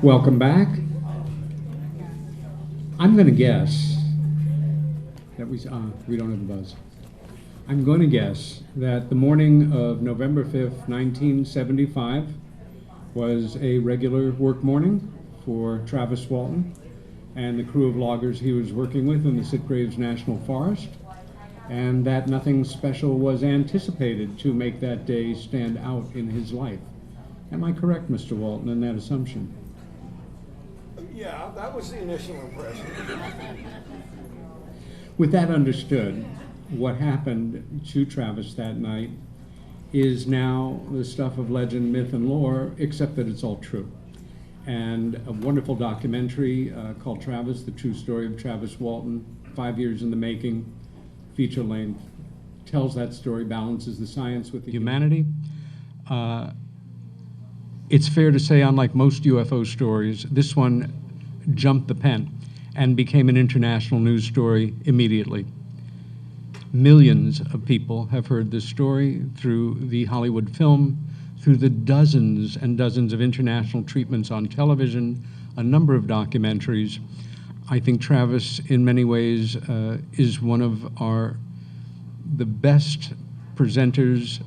Welcome back. I'm going to guess that we don't have a buzz. I'm going to guess that the morning of November 5th, 1975 was a regular work morning for Travis Walton and the crew of loggers he was working with in the Sitgreaves National Forest, and that nothing special was anticipated to make that day stand out in his life. Am I correct, Mr. Walton, in that assumption? Yeah, that was the initial impression. With that understood, what happened to Travis that night is now the stuff of legend, myth, and lore, except that it's all true. And a wonderful documentary called Travis, The True Story of Travis Walton, 5 years in the making, feature length, tells that story, balances the science with the humanity. It's fair to say, unlike most UFO stories, this one jumped the pen and became an international news story immediately. Millions of people have heard this story through the Hollywood film, through the dozens and dozens of international treatments on television, a number of documentaries. I think Travis, in many ways, is one of the best presenters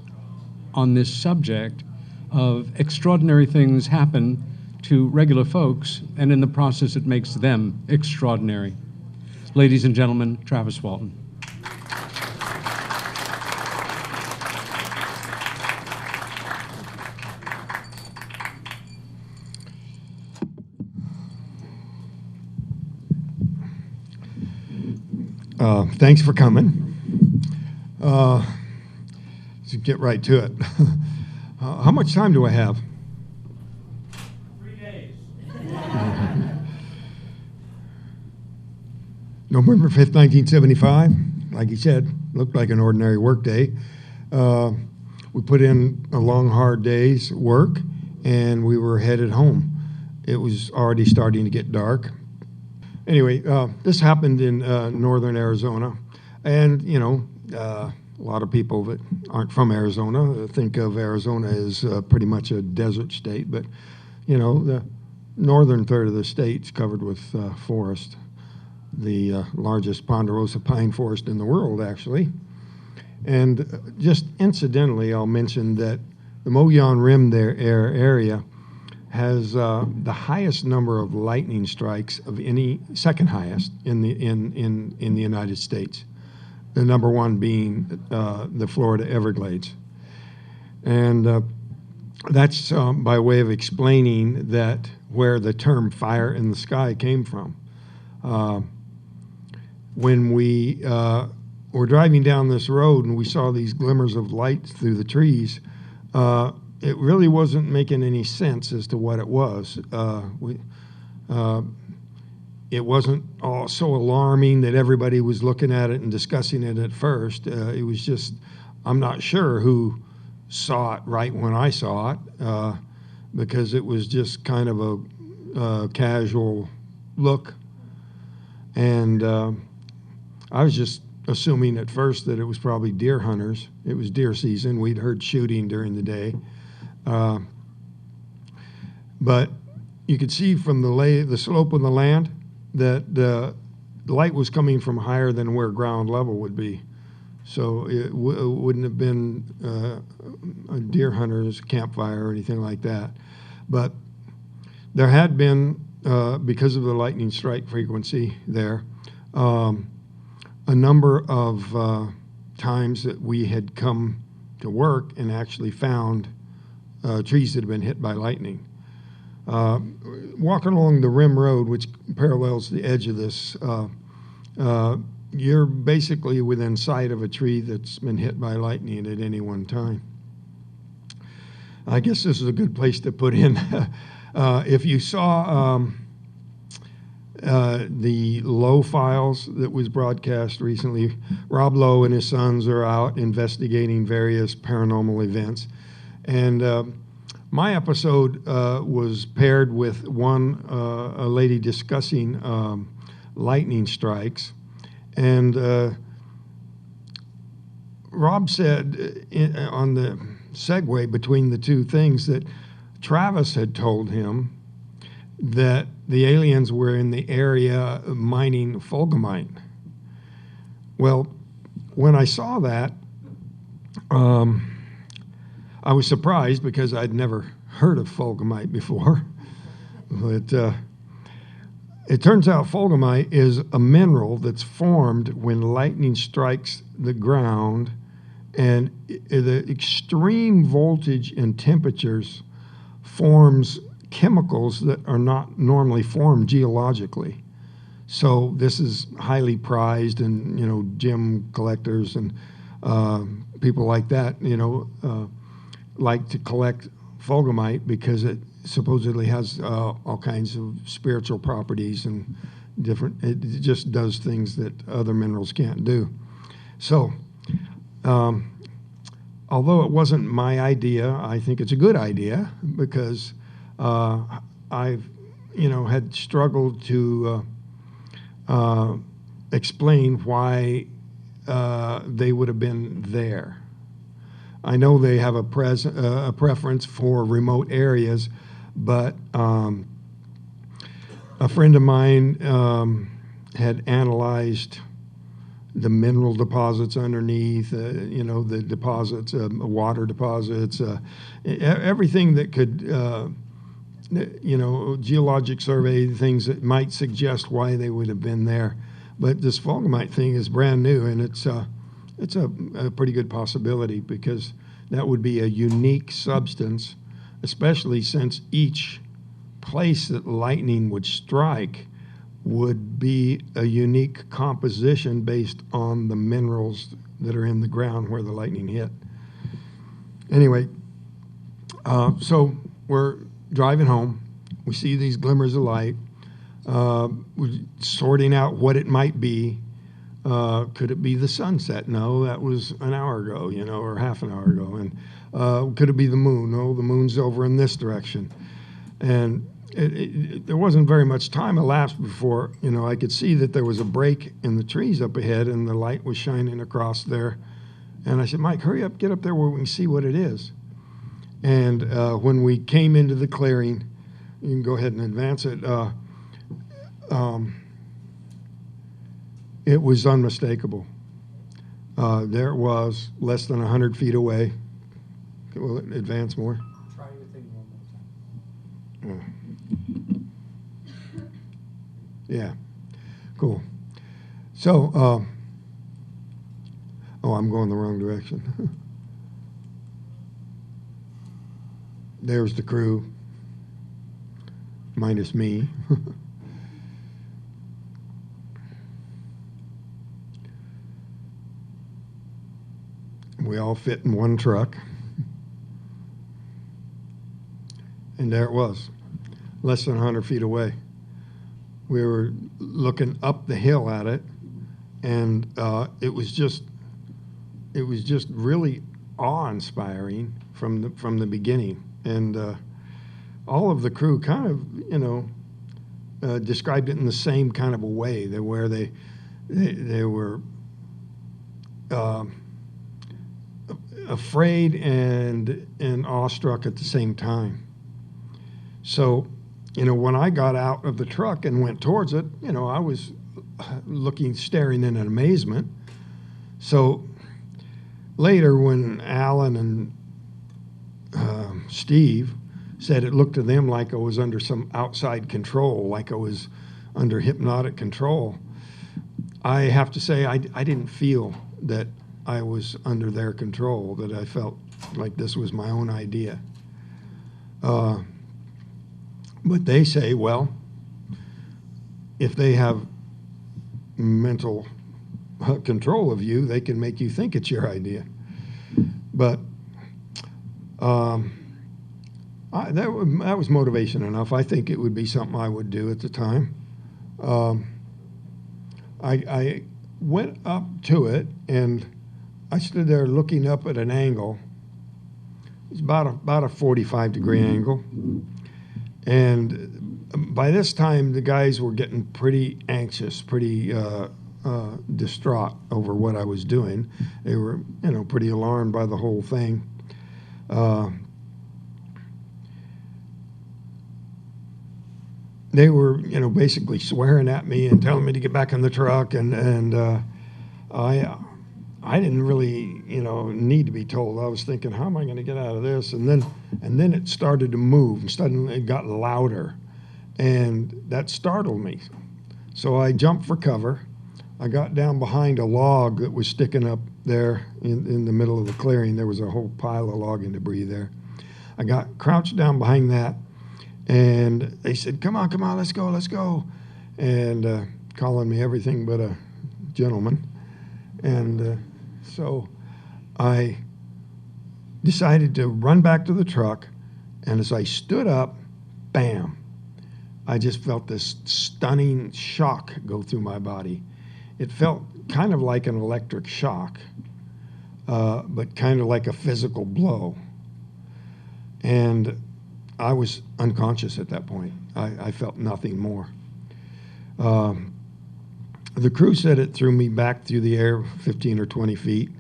on this subject of extraordinary things happen to regular folks, and in the process it makes them extraordinary. Ladies and gentlemen, Travis Walton. Thanks for coming. Let's get right to it. How much time do I have? 3 days. November 5th, 1975, like you said, looked like an ordinary work day. We put in a long, hard day's work, and we were headed home. It was already starting to get dark. Anyway, this happened in northern Arizona, and, a lot of people that aren't from Arizona think of Arizona as pretty much a desert state, but, the northern third of the state's covered with forest, the largest ponderosa pine forest in the world, actually. And just incidentally, I'll mention that the Mogollon Rim area has the highest number of lightning strikes of any, second highest in the United States. The number one being the Florida Everglades. And that's by way of explaining that where the term fire in the sky came from. When we were driving down this road and we saw these glimmers of light through the trees, it really wasn't making any sense as to what it was. It wasn't all so alarming that everybody was looking at it and discussing it at first. It was just, I'm not sure who saw it right when I saw it, because it was just kind of a casual look. And I was just assuming at first that it was probably deer hunters. It was deer season. We'd heard shooting during the day. But you could see from the slope of the land that the light was coming from higher than where ground level would be. So it wouldn't have been a deer hunter's campfire or anything like that. But there had been, because of the lightning strike frequency there, a number of times that we had come to work and actually found trees that had been hit by lightning. Walking along the rim road, which parallels the edge of this, you're basically within sight of a tree that's been hit by lightning at any one time. I guess this is a good place to put in. If you saw the Lowe files that was broadcast recently, Rob Lowe and his sons are out investigating various paranormal events. And my episode was paired with a lady discussing lightning strikes. And Rob said on the segue between the two things that Travis had told him that the aliens were in the area mining fulgurite. Well, when I saw that, I was surprised because I'd never heard of fulgurite before. But it turns out fulgurite is a mineral that's formed when lightning strikes the ground, and the extreme voltage and temperatures forms chemicals that are not normally formed geologically. So this is highly prized, and gem collectors and people like that, like to collect fulgurite because it supposedly has all kinds of spiritual properties and different. It just does things that other minerals can't do. So, although it wasn't my idea, I think it's a good idea because I've had struggled to explain why they would have been there. I know they have a preference for remote areas, but a friend of mine had analyzed the mineral deposits underneath, the deposits, water deposits, everything that could, geologic survey, things that might suggest why they would have been there. But this fulgurite thing is brand new, and it's a pretty good possibility because that would be a unique substance, especially since each place that lightning would strike would be a unique composition based on the minerals that are in the ground where the lightning hit. Anyway, so we're driving home. We see these glimmers of light. We're sorting out what it might be. Could it be the sunset? No, that was an hour ago, or half an hour ago. And could it be the moon? No, the moon's over in this direction. And there wasn't very much time elapsed before, I could see that there was a break in the trees up ahead and the light was shining across there. And I said, Mike, hurry up, get up there where we can see what it is. And when we came into the clearing, you can go ahead and advance it, it was unmistakable. There it was, less than 100 feet away. Will it advance more? Try your thing one more time. Yeah, cool. So, oh, I'm going the wrong direction. There's the crew, minus me. We all fit in one truck. And there it was, less than 100 feet away. We were looking up the hill at it, and it was just really awe-inspiring from the beginning. And all of the crew kind of, described it in the same kind of a way, where they were afraid and awestruck at the same time. So, when I got out of the truck and went towards it, I was staring in amazement. So later when Alan and Steve said it looked to them like I was under some outside control, like I was under hypnotic control, I have to say I didn't feel that I was under their control, that I felt like this was my own idea. But they say, well, if they have mental control of you, they can make you think it's your idea. But that was motivation enough. I think it would be something I would do at the time. I went up to it, and I stood there looking up at an angle. It's about a 45-degree angle. And by this time, the guys were getting pretty anxious, pretty distraught over what I was doing. They were, pretty alarmed by the whole thing. they were, basically swearing at me and telling me to get back in the truck, and I didn't really, need to be told. I was thinking, how am I going to get out of this? And then it started to move, and suddenly it got louder, and that startled me. So I jumped for cover. I got down behind a log that was sticking up there in the middle of the clearing. There was a whole pile of log and debris there. I got crouched down behind that, and they said, come on, let's go. And calling me everything but a gentleman. And so I decided to run back to the truck, and as I stood up, bam, I just felt this stunning shock go through my body. It felt kind of like an electric shock, but kind of like a physical blow. And I was unconscious at that point. I felt nothing more. The crew said it threw me back through the air 15 or 20 feet.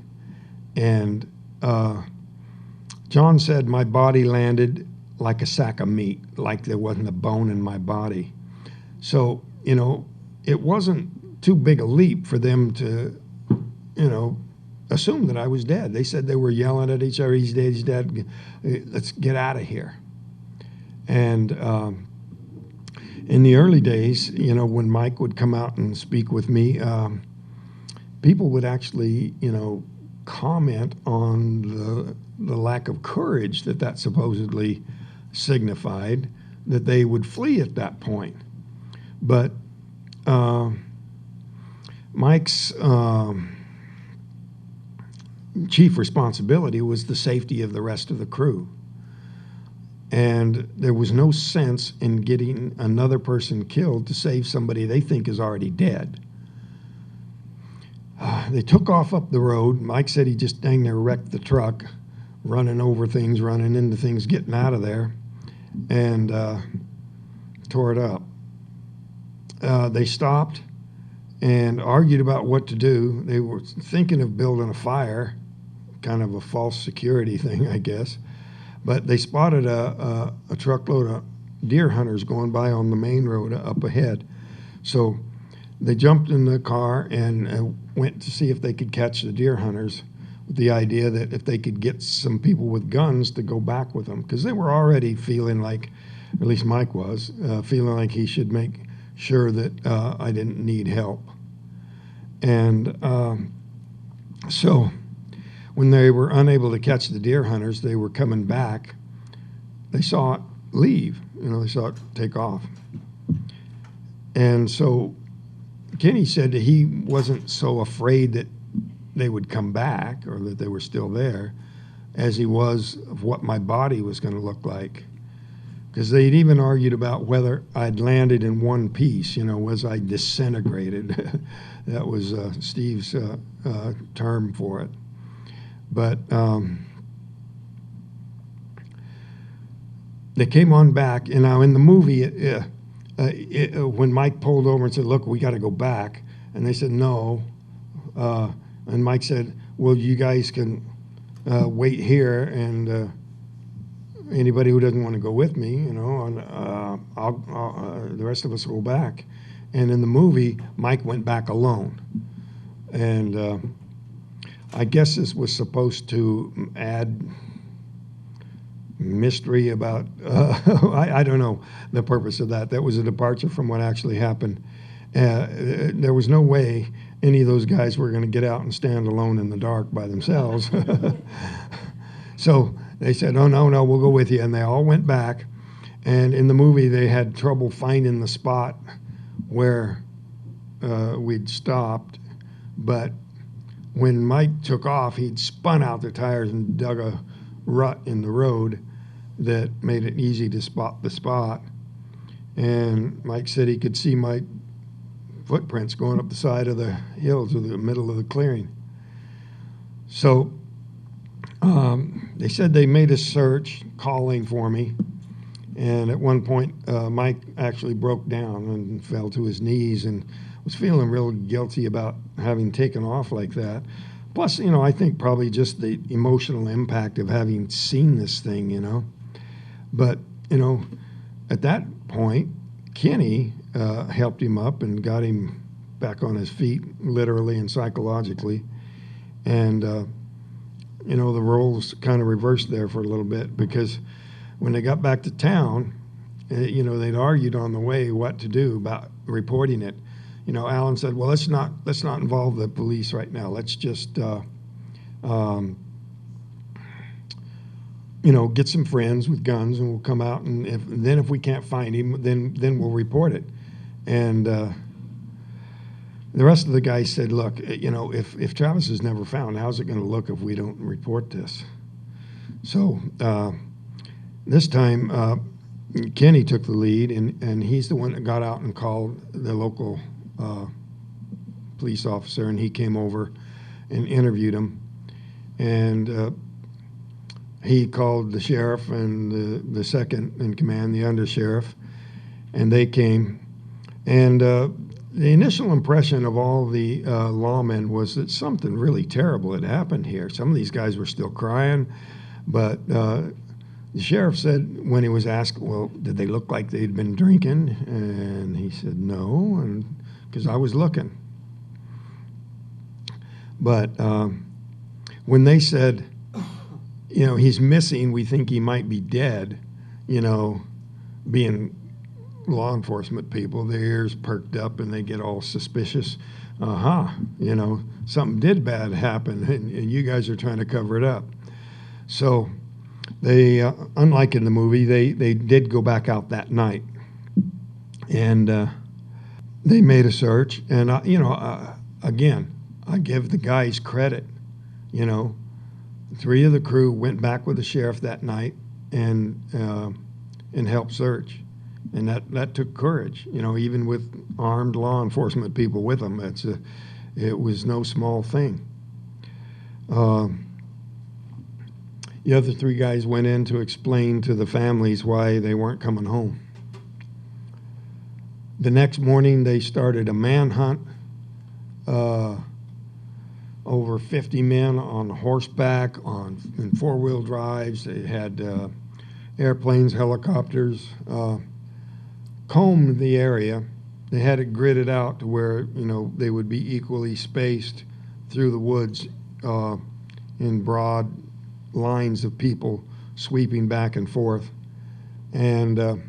And John said my body landed like a sack of meat, like there wasn't a bone in my body. So, it wasn't too big a leap for them to, assume that I was dead. They said they were yelling at each other, he's dead, let's get out of here. And in the early days, when Mike would come out and speak with me, people would actually, comment on the lack of courage that supposedly signified, that they would flee at that point. But Mike's chief responsibility was the safety of the rest of the crew. And there was no sense in getting another person killed to save somebody they think is already dead. They took off up the road. Mike said he just dang near wrecked the truck, running over things, running into things, getting out of there, and tore it up. They stopped and argued about what to do. They were thinking of building a fire, kind of a false security thing, I guess. But they spotted a truckload of deer hunters going by on the main road up ahead. So they jumped in the car and went to see if they could catch the deer hunters, with the idea that if they could get some people with guns to go back with them, because they were already feeling like, or at least Mike was, feeling like he should make sure that I didn't need help. And so when they were unable to catch the deer hunters, they were coming back. They saw it leave, they saw it take off. And so Kenny said that he wasn't so afraid that they would come back or that they were still there as he was of what my body was going to look like. Because they'd even argued about whether I'd landed in one piece, was I disintegrated? That was Steve's term for it. But they came on back, and now in the movie, when Mike pulled over and said, look, we got to go back, and they said no, and Mike said, well, you guys can wait here, and anybody who doesn't want to go with me, and the rest of us will go back. And in the movie, Mike went back alone. And I guess this was supposed to add mystery about, I don't know the purpose of that. That was a departure from what actually happened. There was no way any of those guys were going to get out and stand alone in the dark by themselves. So they said, oh, no, we'll go with you. And they all went back. And in the movie, they had trouble finding the spot where we'd stopped. But when Mike took off, he'd spun out the tires and dug a rut in the road that made it easy to spot the spot. And Mike said he could see my footprints going up the side of the hill to the middle of the clearing. So they said they made a search calling for me. And at one point, Mike actually broke down and fell to his knees and was feeling real guilty about having taken off like that. Plus, I think probably just the emotional impact of having seen this thing, But, at that point, Kenny helped him up and got him back on his feet, literally and psychologically. And, you know, the roles kind of reversed there for a little bit, because when they got back to town, you know, they'd argued on the way what to do about reporting it. You know, Alan said, well, let's not involve the police right now. Let's just, you know, get some friends with guns, and we'll come out, and then if we can't find him, then we'll report it. And the rest of the guys said, look, you know, if Travis is never found, how's it going to look if we don't report this? So this time, Kenny took the lead, and he's the one that got out and called the local police officer, and he came over and interviewed him. And he called the sheriff and the second in command, the undersheriff, and they came. And the initial impression of all the lawmen was that something really terrible had happened here. Some of these guys were still crying, but the sheriff said, when he was asked, well, did they look like they'd been drinking? And he said, no, and because I was looking. But when they said, you know, he's missing, we think he might be dead, you know, being law enforcement people, their ears perked up and they get all suspicious. You know, something did bad happen, and you guys are trying to cover it up. So they, unlike in the movie, they did go back out that night, and they made a search. And you know, again, I give the guys credit. You know, 3 of the crew went back with the sheriff that night and helped search, and that took courage. You know, even with armed law enforcement people with them, it was no small thing. The other 3 guys went in to explain to the families why they weren't coming home. The next morning, they started a manhunt. Over 50 men on horseback, in 4-wheel drives. They had airplanes, helicopters, combed the area. They had it gridded out to where, you know, they would be equally spaced through the woods in broad lines of people sweeping back and forth, and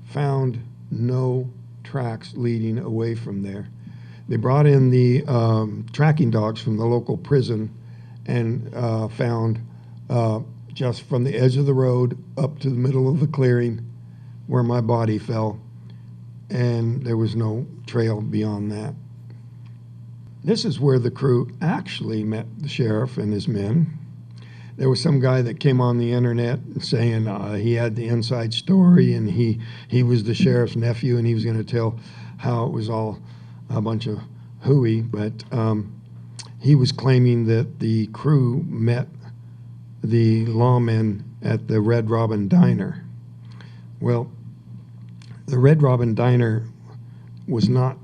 found no tracks leading away from there. They brought in the tracking dogs from the local prison and found just from the edge of the road up to the middle of the clearing where my body fell, and there was no trail beyond that. This is where the crew actually met the sheriff and his men. There was some guy that came on the internet saying he had the inside story, and he was the sheriff's nephew, and he was going to tell how it was all a bunch of hooey, but he was claiming that the crew met the lawmen at the Red Robin Diner. Well, the Red Robin Diner was not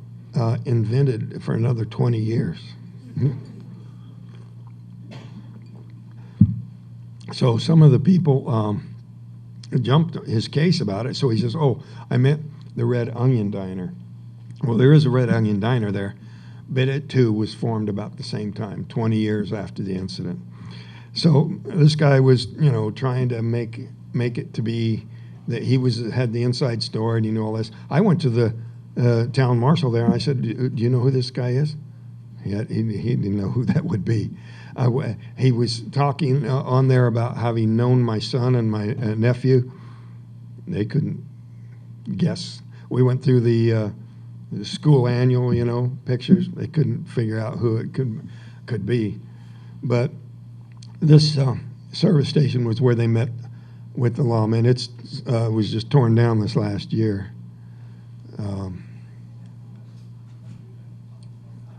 invented for another 20 years. So some of the people jumped his case about it. So he says, oh, I meant the Red Onion Diner. Well, there is a Red Onion Diner there, but it too was formed about the same time, 20 years after the incident. So this guy was, you know, trying to make it to be that he had the inside story and he knew all this. I went to the town marshal there and I said, do you know who this guy is? He didn't know who that would be. He was talking on there about having known my son and my nephew. They couldn't guess. We went through the school annual, you know, pictures. They couldn't figure out who it could be. But this service station was where they met with the lawmen. It was just torn down this last year.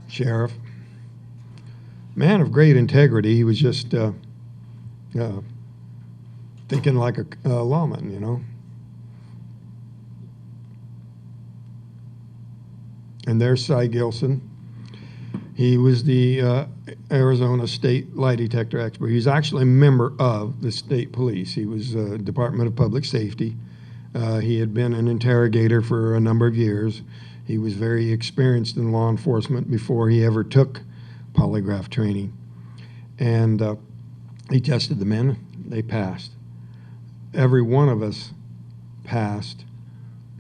Sheriff, man of great integrity. He was just thinking like a lawman, you know. And there's Cy Gilson. He was the Arizona State lie detector expert. He's actually a member of the state police. He was Department of Public Safety He had been an interrogator for a number of years. He was very experienced in law enforcement before he ever took polygraph training. And he tested the men. They passed. Every one of us passed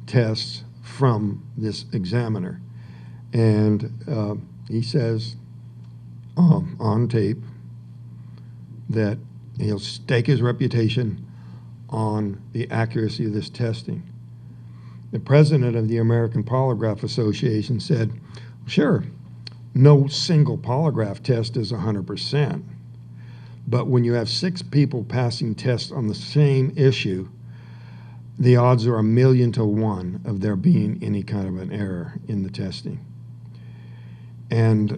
tests from this examiner. And he says on tape that he'll stake his reputation on the accuracy of this testing. The president of the American Polygraph Association said, sure, no single polygraph test is 100%, but when you have 6 people passing tests on the same issue, the odds are 1,000,000 to 1 of there being any kind of an error in the testing. And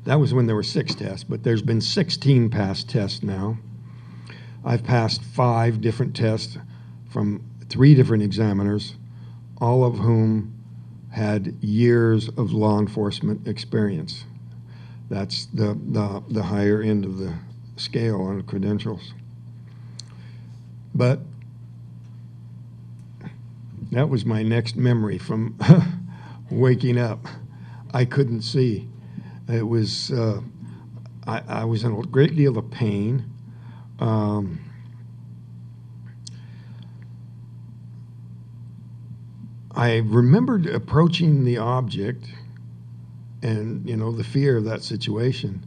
that was when there were 6 tests, but there's been 16 past tests now. I've passed 5 different tests from 3 different examiners, all of whom had years of law enforcement experience. That's the higher end of the scale on credentials. But that was my next memory from waking up. I couldn't see. It was, I was in a great deal of pain. I remembered approaching the object and, you know, the fear of that situation,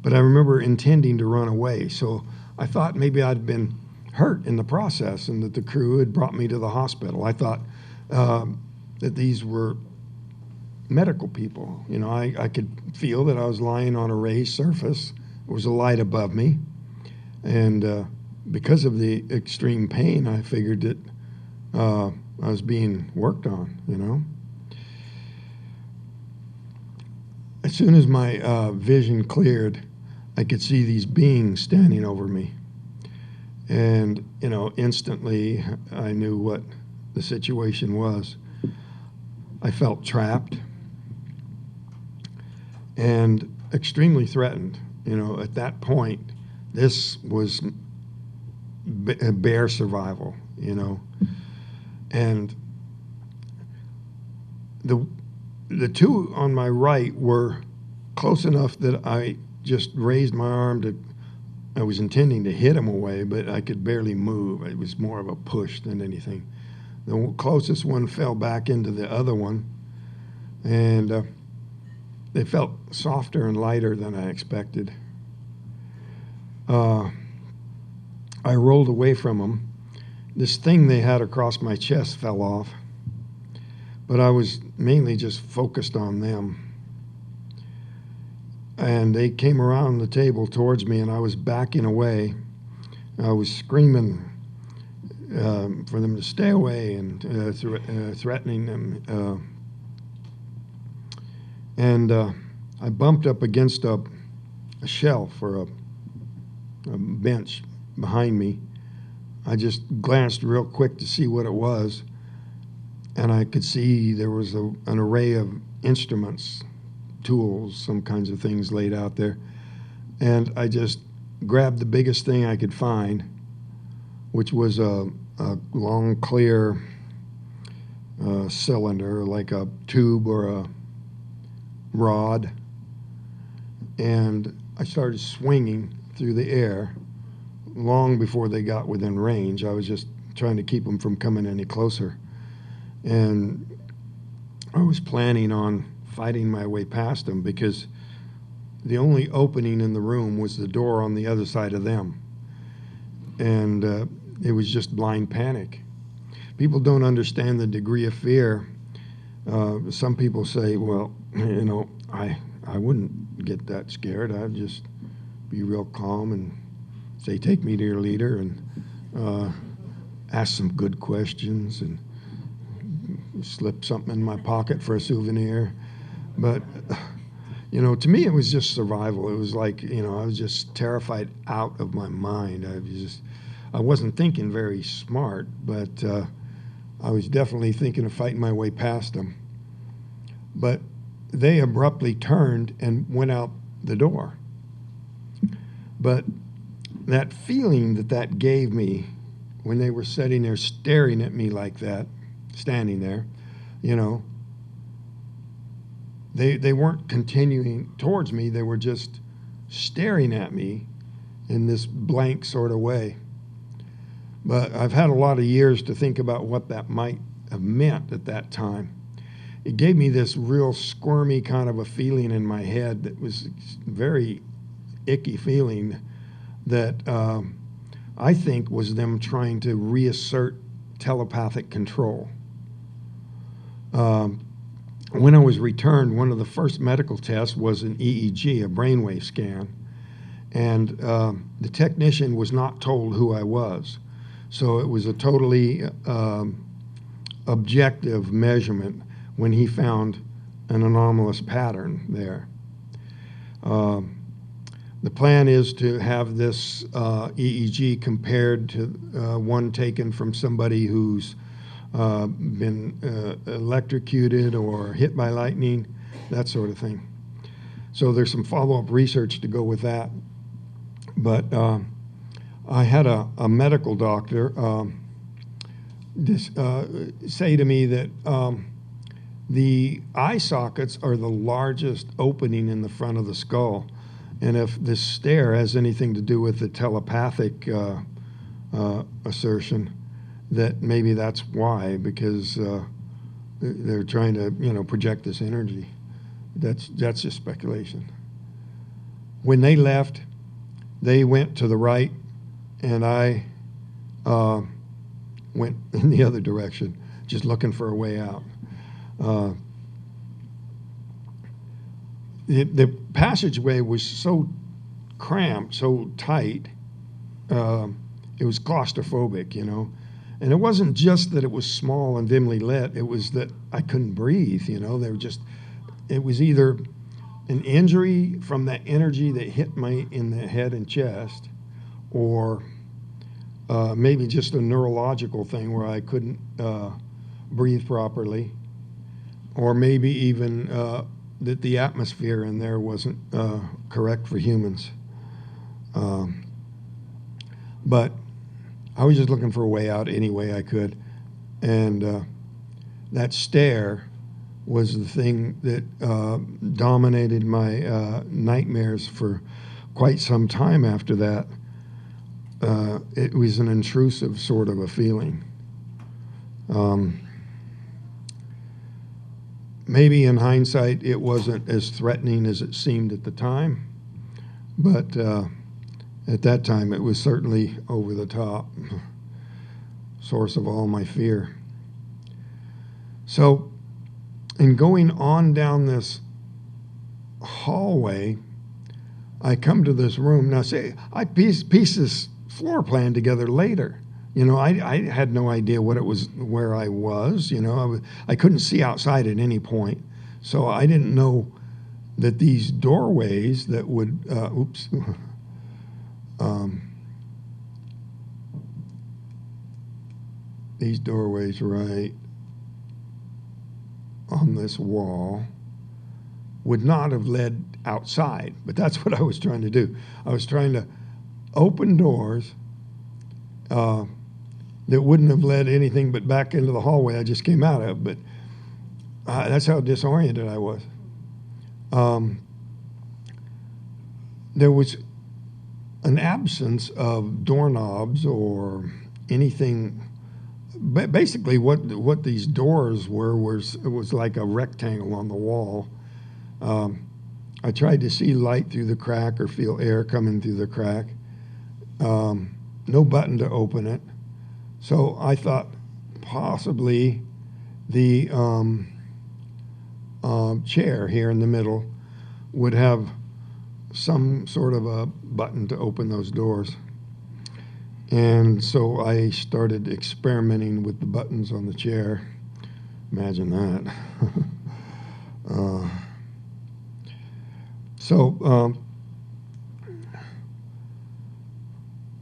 but I remember intending to run away. So I thought maybe I'd been hurt in the process and that the crew had brought me to the hospital. I thought that these were medical people. You know, I could feel that I was lying on a raised surface. There was a light above me. And because of the extreme pain, I figured that I was being worked on, you know. As soon as my vision cleared, I could see these beings standing over me. And, you know, instantly I knew what the situation was. I felt trapped and extremely threatened. You know, at that point, this was bare survival, you know. And the 2 on my right were close enough that I just raised my arm I was intending to hit him away, but I could barely move. It was more of a push than anything. The closest one fell back into the other one, and they felt softer and lighter than I expected. I rolled away from them. This thing they had across my chest fell off, but I was mainly just focused on them. And they came around the table towards me, and I was backing away. I was screaming for them to stay away and threatening them. And I bumped up against a shelf or a bench behind me. I just glanced real quick to see what it was, and I could see there was an array of instruments, tools, some kinds of things laid out there. And I just grabbed the biggest thing I could find, which was a long, clear cylinder, like a tube or a rod. And I started swinging through the air long before they got within range. I was just trying to keep them from coming any closer. And I was planning on fighting my way past them because the only opening in the room was the door on the other side of them. And it was just blind panic. People don't understand the degree of fear. Some people say, well, you know, I wouldn't get that scared. I'd just be real calm and say, take me to your leader, and ask some good questions and slip something in my pocket for a souvenir. But, you know, to me it was just survival. It was like, you know, I was just terrified out of my mind. I wasn't thinking very smart, but I was definitely thinking of fighting my way past them. But they abruptly turned and went out the door. But that feeling that gave me when they were sitting there staring at me like that, standing there, you know, they weren't continuing towards me. They were just staring at me in this blank sort of way. But I've had a lot of years to think about what that might have meant at that time. It gave me this real squirmy kind of a feeling in my head that was very icky feeling that I think was them trying to reassert telepathic control. When I was returned, one of the first medical tests was an EEG, a brainwave scan, and the technician was not told who I was. So it was a totally objective measurement when he found an anomalous pattern there. The plan is to have this EEG compared to one taken from somebody who's been electrocuted or hit by lightning, that sort of thing. So there's some follow-up research to go with that. But I had a medical doctor say to me that the eye sockets are the largest opening in the front of the skull. And if this stare has anything to do with the telepathic assertion, that maybe that's why, because they're trying to, project this energy. That's just speculation. When they left, they went to the right, and I went in the other direction, just looking for a way out. The passageway was so cramped, so tight, it was claustrophobic, And it wasn't just that it was small and dimly lit, it was that I couldn't breathe, it was either an injury from that energy that hit me in the head and chest, or maybe just a neurological thing where I couldn't breathe properly, or maybe even that the atmosphere in there wasn't correct for humans. But I was just looking for a way out any way I could. And that stare was the thing that dominated my nightmares for quite some time after that. It was an intrusive sort of a feeling. Maybe in hindsight, it wasn't as threatening as it seemed at the time, but at that time, it was certainly over the top, source of all my fear. So, in going on down this hallway, I come to this room. Now, I pieced this floor plan together later. I had no idea where I was. I couldn't see outside at any point, so I didn't know that these doorways that would, these doorways right on this wall would not have led outside, but that's what I was trying to do. I was trying to open doors that wouldn't have led anything but back into the hallway I just came out of, but that's how disoriented I was. There was an absence of doorknobs or anything. Basically, what these doors were was like a rectangle on the wall. I tried to see light through the crack or feel air coming through the crack. No button to open it. So I thought possibly the chair here in the middle would have some sort of a button to open those doors. And so I started experimenting with the buttons on the chair. Imagine that.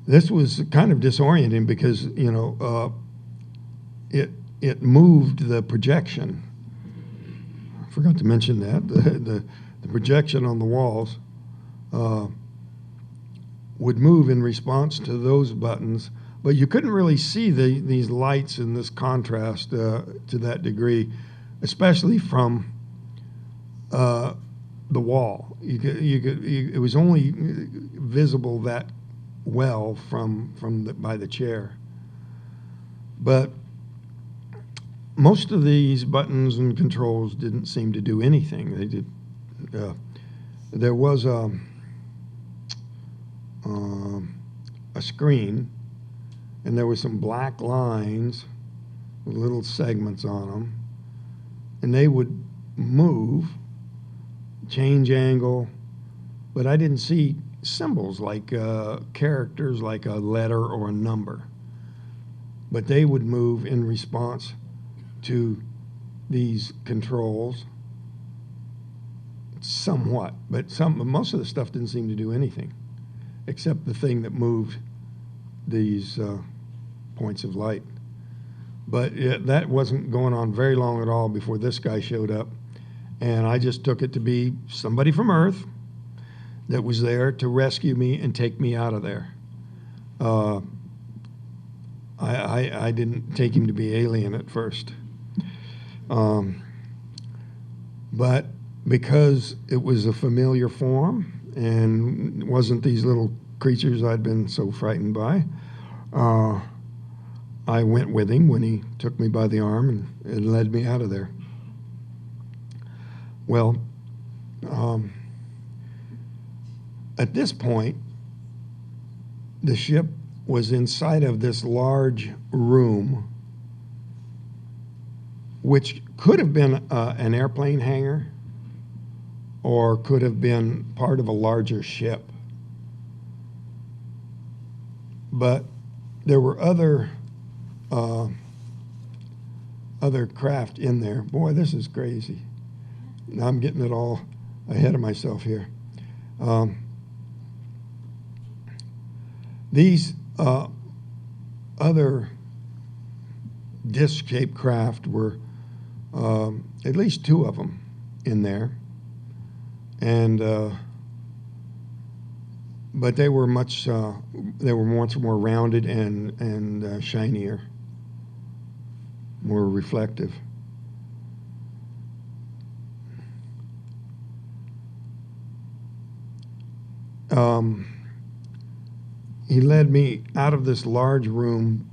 This was kind of disorienting because, it moved the projection. I forgot to mention that. The projection on the walls would move in response to those buttons but you couldn't really see these lights and this contrast to that degree, especially from the wall. It was only visible that well by the chair. But most of these buttons and controls didn't seem to do anything. They did. There was a screen, and there were some black lines with little segments on them, and they would move, change angle, but I didn't see symbols like characters, like a letter or a number. But they would move in response to these controls somewhat, but most of the stuff didn't seem to do anything except the thing that moved these points of light. But that wasn't going on very long at all before this guy showed up, and I just took it to be somebody from Earth that was there to rescue me and take me out of there. I didn't take him to be alien at first. But because it was a familiar form and wasn't these little creatures I'd been so frightened by, I went with him when he took me by the arm and led me out of there. Well, at this point, the ship was inside of this large room, which could have been an airplane hangar or could have been part of a larger ship. But there were other craft in there. Boy, this is crazy. Now I'm getting it all ahead of myself here. These other disc-shaped craft were at least two of them in there, and but they were much more rounded and shinier, more reflective. He led me out of this large room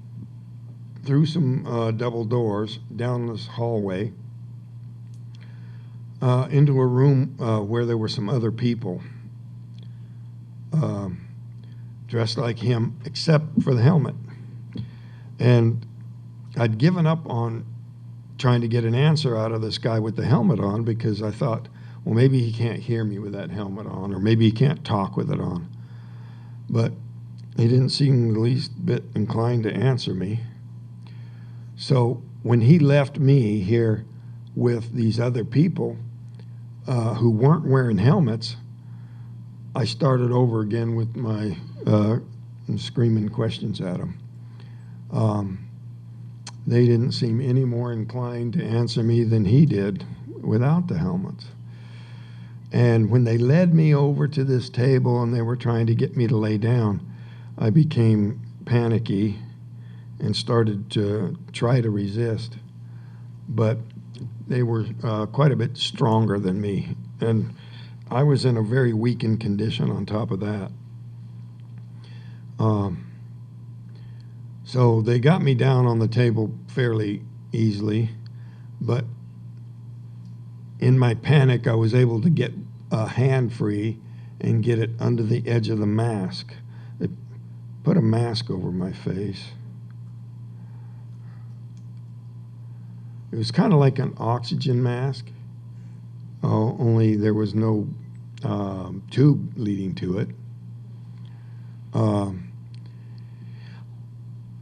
through some double doors down this hallway into a room where there were some other people dressed like him except for the helmet. And I'd given up on trying to get an answer out of this guy with the helmet on because I thought, well, maybe he can't hear me with that helmet on, or maybe he can't talk with it on. But he didn't seem the least bit inclined to answer me. So when he left me here with these other people who weren't wearing helmets, I started over again with my screaming questions at them. They didn't seem any more inclined to answer me than he did without the helmets. And when they led me over to this table and they were trying to get me to lay down, I became panicky and started to try to resist. But they were quite a bit stronger than me, and I was in a very weakened condition on top of that. So they got me down on the table fairly easily, but in my panic, I was able to get a hand free and get it under the edge of the mask. They put a mask over my face. It was kind of like an oxygen mask, only there was no tube leading to it.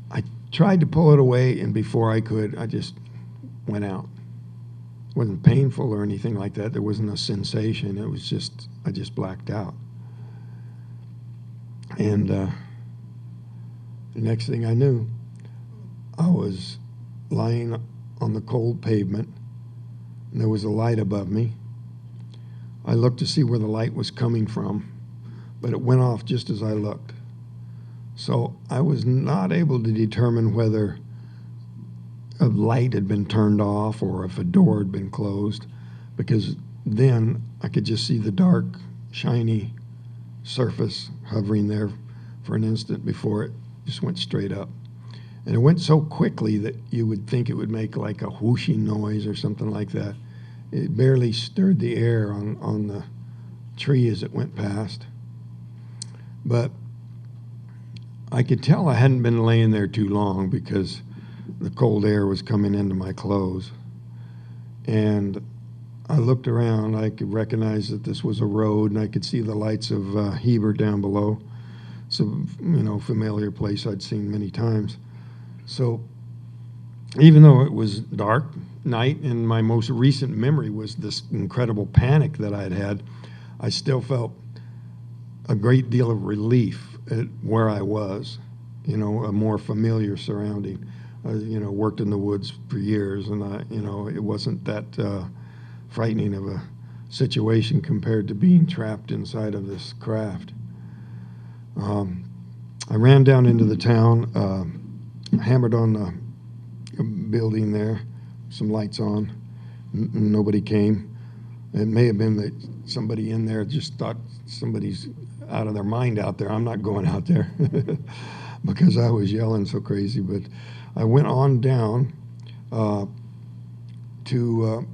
I tried to pull it away, and before I could, I just went out. It wasn't painful or anything like that. There wasn't a sensation. It was just, I just blacked out. And the next thing I knew, I was lying on the cold pavement, and there was a light above me. I looked to see where the light was coming from, but it went off just as I looked. So I was not able to determine whether a light had been turned off or if a door had been closed, because then I could just see the dark, shiny surface hovering there for an instant before it just went straight up. And it went so quickly that you would think it would make like a whooshing noise or something like that. It barely stirred the air on the tree as it went past. But I could tell I hadn't been laying there too long because the cold air was coming into my clothes. And I looked around. I could recognize that this was a road, and I could see the lights of Heber down below. So, familiar place I'd seen many times. So even though it was dark night and my most recent memory was this incredible panic that I'd had, I still felt a great deal of relief at where I was, a more familiar surrounding. Worked in the woods for years, and it wasn't that frightening of a situation compared to being trapped inside of this craft. I ran down into the town, hammered on the building there, some lights on. Nobody came. It may have been that somebody in there just thought somebody's out of their mind out there. I'm not going out there because I was yelling so crazy. But I went on down to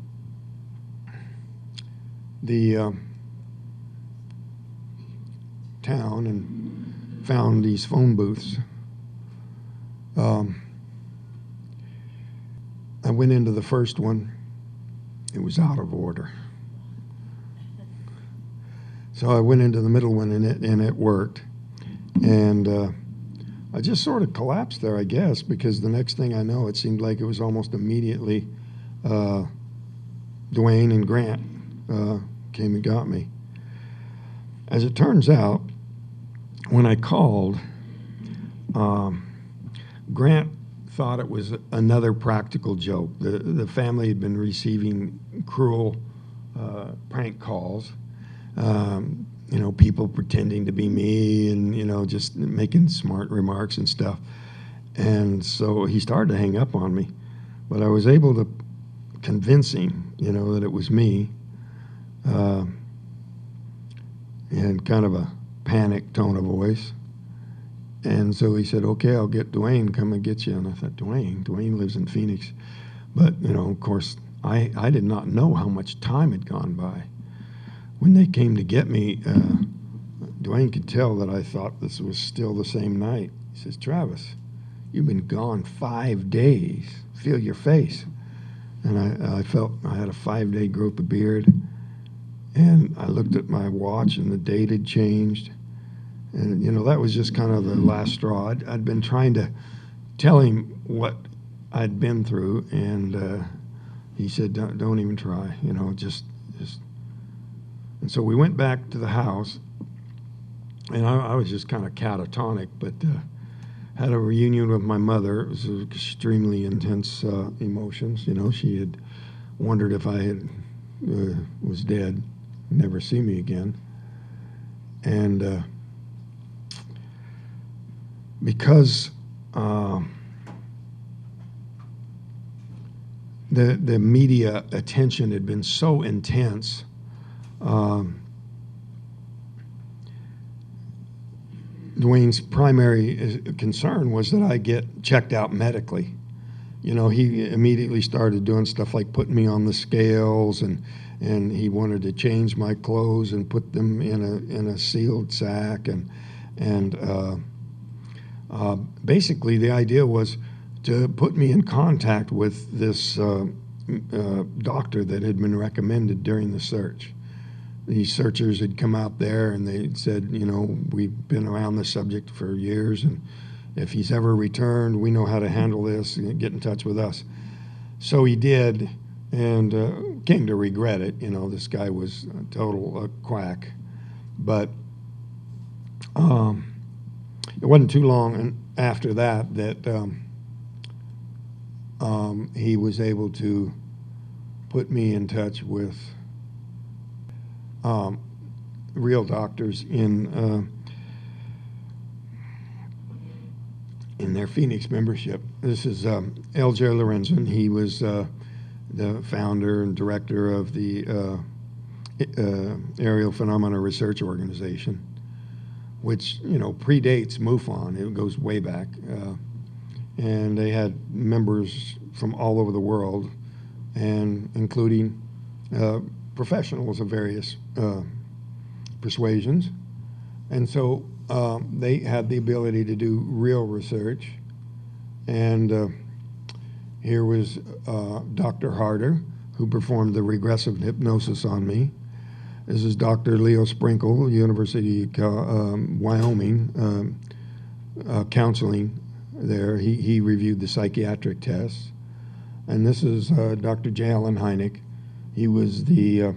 the town and found these phone booths. I went into the first one. It was out of order. So I went into the middle one, and it worked. And I just sort of collapsed there, I guess, because the next thing I know, it seemed like it was almost immediately Dwayne and Grant came and got me. As it turns out, when I called, Grant thought it was another practical joke. The family had been receiving cruel prank calls, people pretending to be me and, just making smart remarks and stuff. And so he started to hang up on me. But I was able to convince him, that it was me, in kind of a panicked tone of voice. And so he said, okay, I'll get Dwayne, come and get you. And I thought, Dwayne lives in Phoenix. But, of course, I did not know how much time had gone by. When they came to get me, Dwayne could tell that I thought this was still the same night. He says, Travis, you've been gone 5 days. Feel your face. And I felt I had a 5-day growth of beard. And I looked at my watch, and the date had changed. And, that was just kind of the last straw. I'd been trying to tell him what I'd been through, and he said, don't even try, just. And so we went back to the house, and I was just kind of catatonic, but had a reunion with my mother. It was extremely intense emotions. She had wondered if I was dead, never see me again. And because the media attention had been so intense, Dwayne's primary concern was that I get checked out medically. He immediately started doing stuff like putting me on the scales, and he wanted to change my clothes and put them in a sealed sack, and basically the idea was to put me in contact with this doctor that had been recommended during the search. These searchers had come out there, and they said, we've been around this subject for years, and if he's ever returned, we know how to handle this, and get in touch with us. So he did, and came to regret it. This guy was a total quack. But it wasn't too long after that he was able to put me in touch with real doctors in in their Phoenix membership. This is L.J. Lorenzen. He was the founder and director of the Aerial Phenomena Research Organization, which, you know, predates MUFON. It goes way back. And they had members from all over the world, and including professionals of various persuasions. And so they had the ability to do real research. And here was Dr. Harder, who performed the regressive hypnosis on me. This is Dr. Leo Sprinkle, University of Wyoming, counseling there. He reviewed the psychiatric tests. And this is Dr. J. Allen Hynek. He was the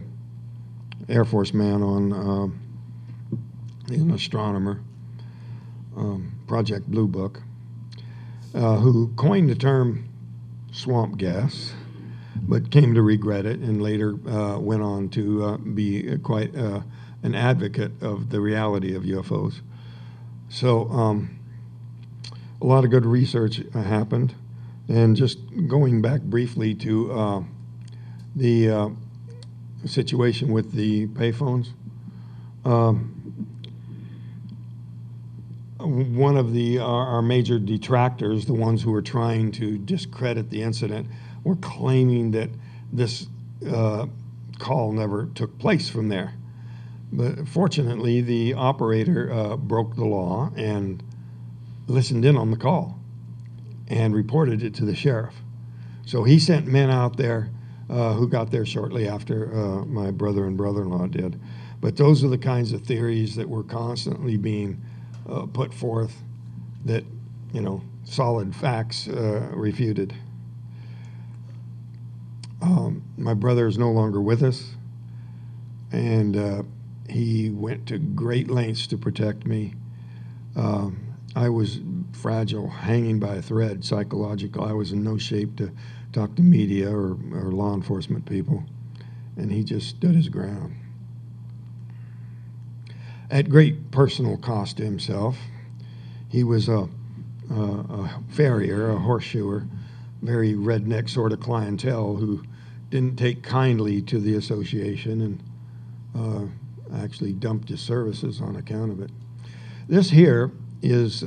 Air Force man on an astronomer, Project Blue Book, who coined the term swamp gas, but came to regret it and later went on to be quite an advocate of the reality of UFOs. So a lot of good research happened. And just going back briefly to the situation with the payphones, one of our major detractors, the ones who were trying to discredit the incident, were claiming that this call never took place from there. But fortunately, the operator broke the law and listened in on the call and reported it to the sheriff. So he sent men out there who got there shortly after my brother and brother-in-law did. But those are the kinds of theories that were constantly being put forth that, you know, solid facts refuted. My brother is no longer with us, and he went to great lengths to protect me. I was fragile, hanging by a thread, psychological. I was in no shape to talk to media or law enforcement people, and he just stood his ground. At great personal cost to himself, he was a farrier, a horseshoer, very redneck sort of clientele who didn't take kindly to the association and actually dumped his services on account of it. This here is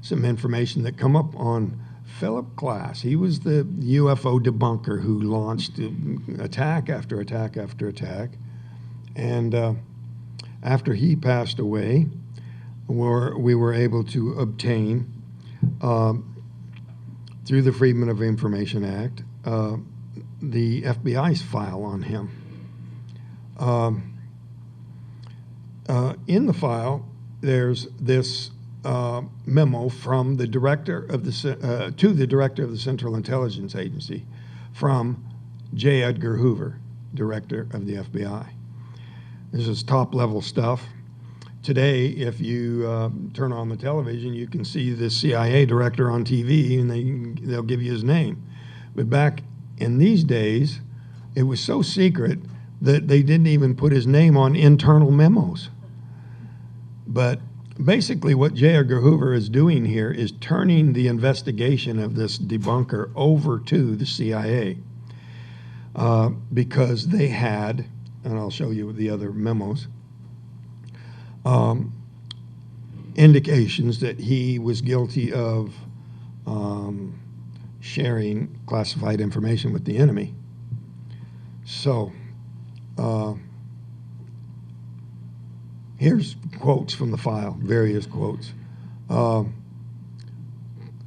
some information that come up on Philip Klass. He was the UFO debunker who launched attack after attack after attack. And after he passed away, we were able to obtain, through the Freedom of Information Act, the FBI's file on him. In the file, there's this memo from the director of the to the director of the Central Intelligence Agency, from J. Edgar Hoover, director of the FBI. This is top-level stuff. Today, if you turn on the television, you can see the CIA director on TV, and they'll give you his name. But back in these days, it was so secret that they didn't even put his name on internal memos. But basically what J. Edgar Hoover is doing here is turning the investigation of this debunker over to the CIA because they had, and I'll show you the other memos, indications that he was guilty of sharing classified information with the enemy. So here's quotes from the file, various quotes.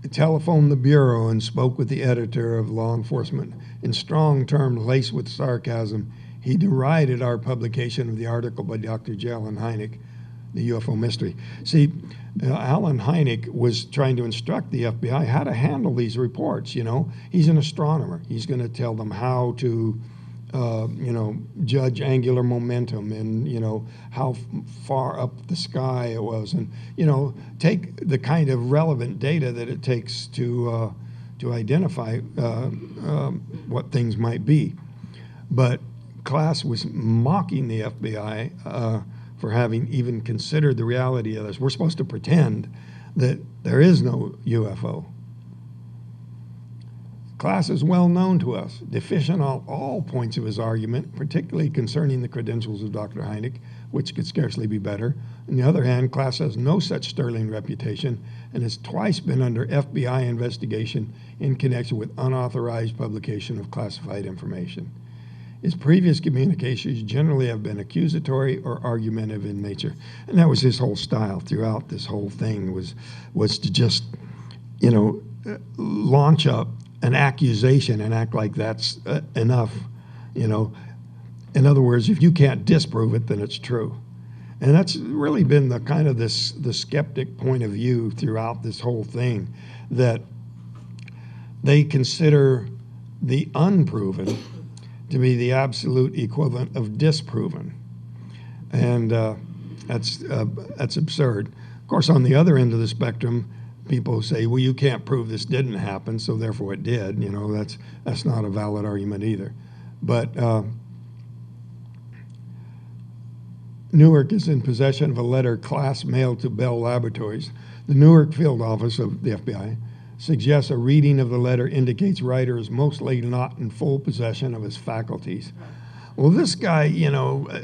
Telephoned the Bureau and spoke with the editor of Law Enforcement. In strong terms laced with sarcasm, he derided our publication of the article by Dr. J. Allen Hynek, the UFO Mystery. See, Allen Hynek was trying to instruct the FBI how to handle these reports, you know. He's an astronomer. He's going to tell them how to judge angular momentum and, how far up the sky it was, and, take the kind of relevant data that it takes to identify what things might be. But Klass was mocking the FBI for having even considered the reality of this. We're supposed to pretend that there is no UFO. Class is well known to us, deficient on all points of his argument, particularly concerning the credentials of Dr. Hynek, which could scarcely be better. On the other hand, Class has no such sterling reputation and has twice been under FBI investigation in connection with unauthorized publication of classified information. His previous communications generally have been accusatory or argumentative in nature. And that was his whole style throughout this whole thing, was to just, launch up an accusation and act like that's enough, In other words, if you can't disprove it, then it's true. And that's really been the kind of the skeptic point of view throughout this whole thing, that they consider the unproven to be the absolute equivalent of disproven. And that's absurd. Of course, on the other end of the spectrum, people say, well, you can't prove this didn't happen, so therefore it did. That's not a valid argument either. But Newark is in possession of a letter Class mailed to Bell Laboratories. The Newark field office of the FBI suggests a reading of the letter indicates writer is mostly not in full possession of his faculties. Well, this guy,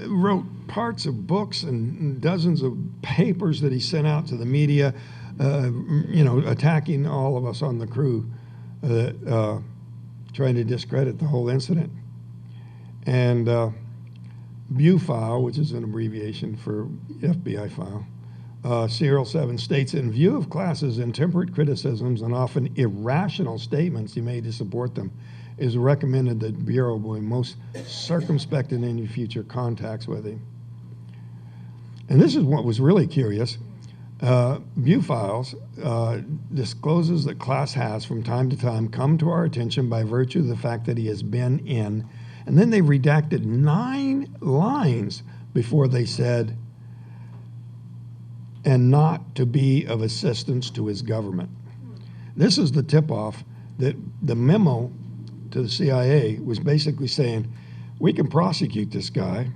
wrote parts of books and dozens of papers that he sent out to the media, attacking all of us on the crew, trying to discredit the whole incident. And U.F.O, which is an abbreviation for FBI file, Serial 7 states, in view of Class's intemperate criticisms and often irrational statements he made to support them, it is recommended that the Bureau be most circumspect in any future contacts with him. And this is what was really curious. View Files discloses that Class has from time to time come to our attention by virtue of the fact that he has been in, and then they redacted 9 lines before they said, and not to be of assistance to his government. This is the tip-off that the memo to the CIA was basically saying, we can prosecute this guy,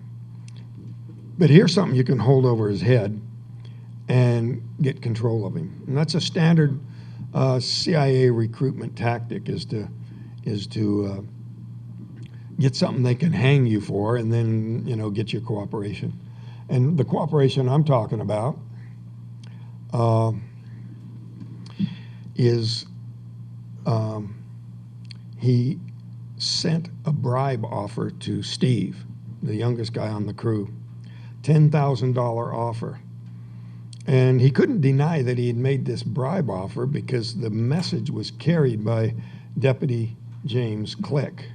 but here's something you can hold over his head and get control of him. And that's a standard CIA recruitment tactic, is to get something they can hang you for and then, get your cooperation. And the cooperation I'm talking about is he sent a bribe offer to Steve, the youngest guy on the crew, $10,000 offer. And he couldn't deny that he had made this bribe offer because the message was carried by Deputy James Click.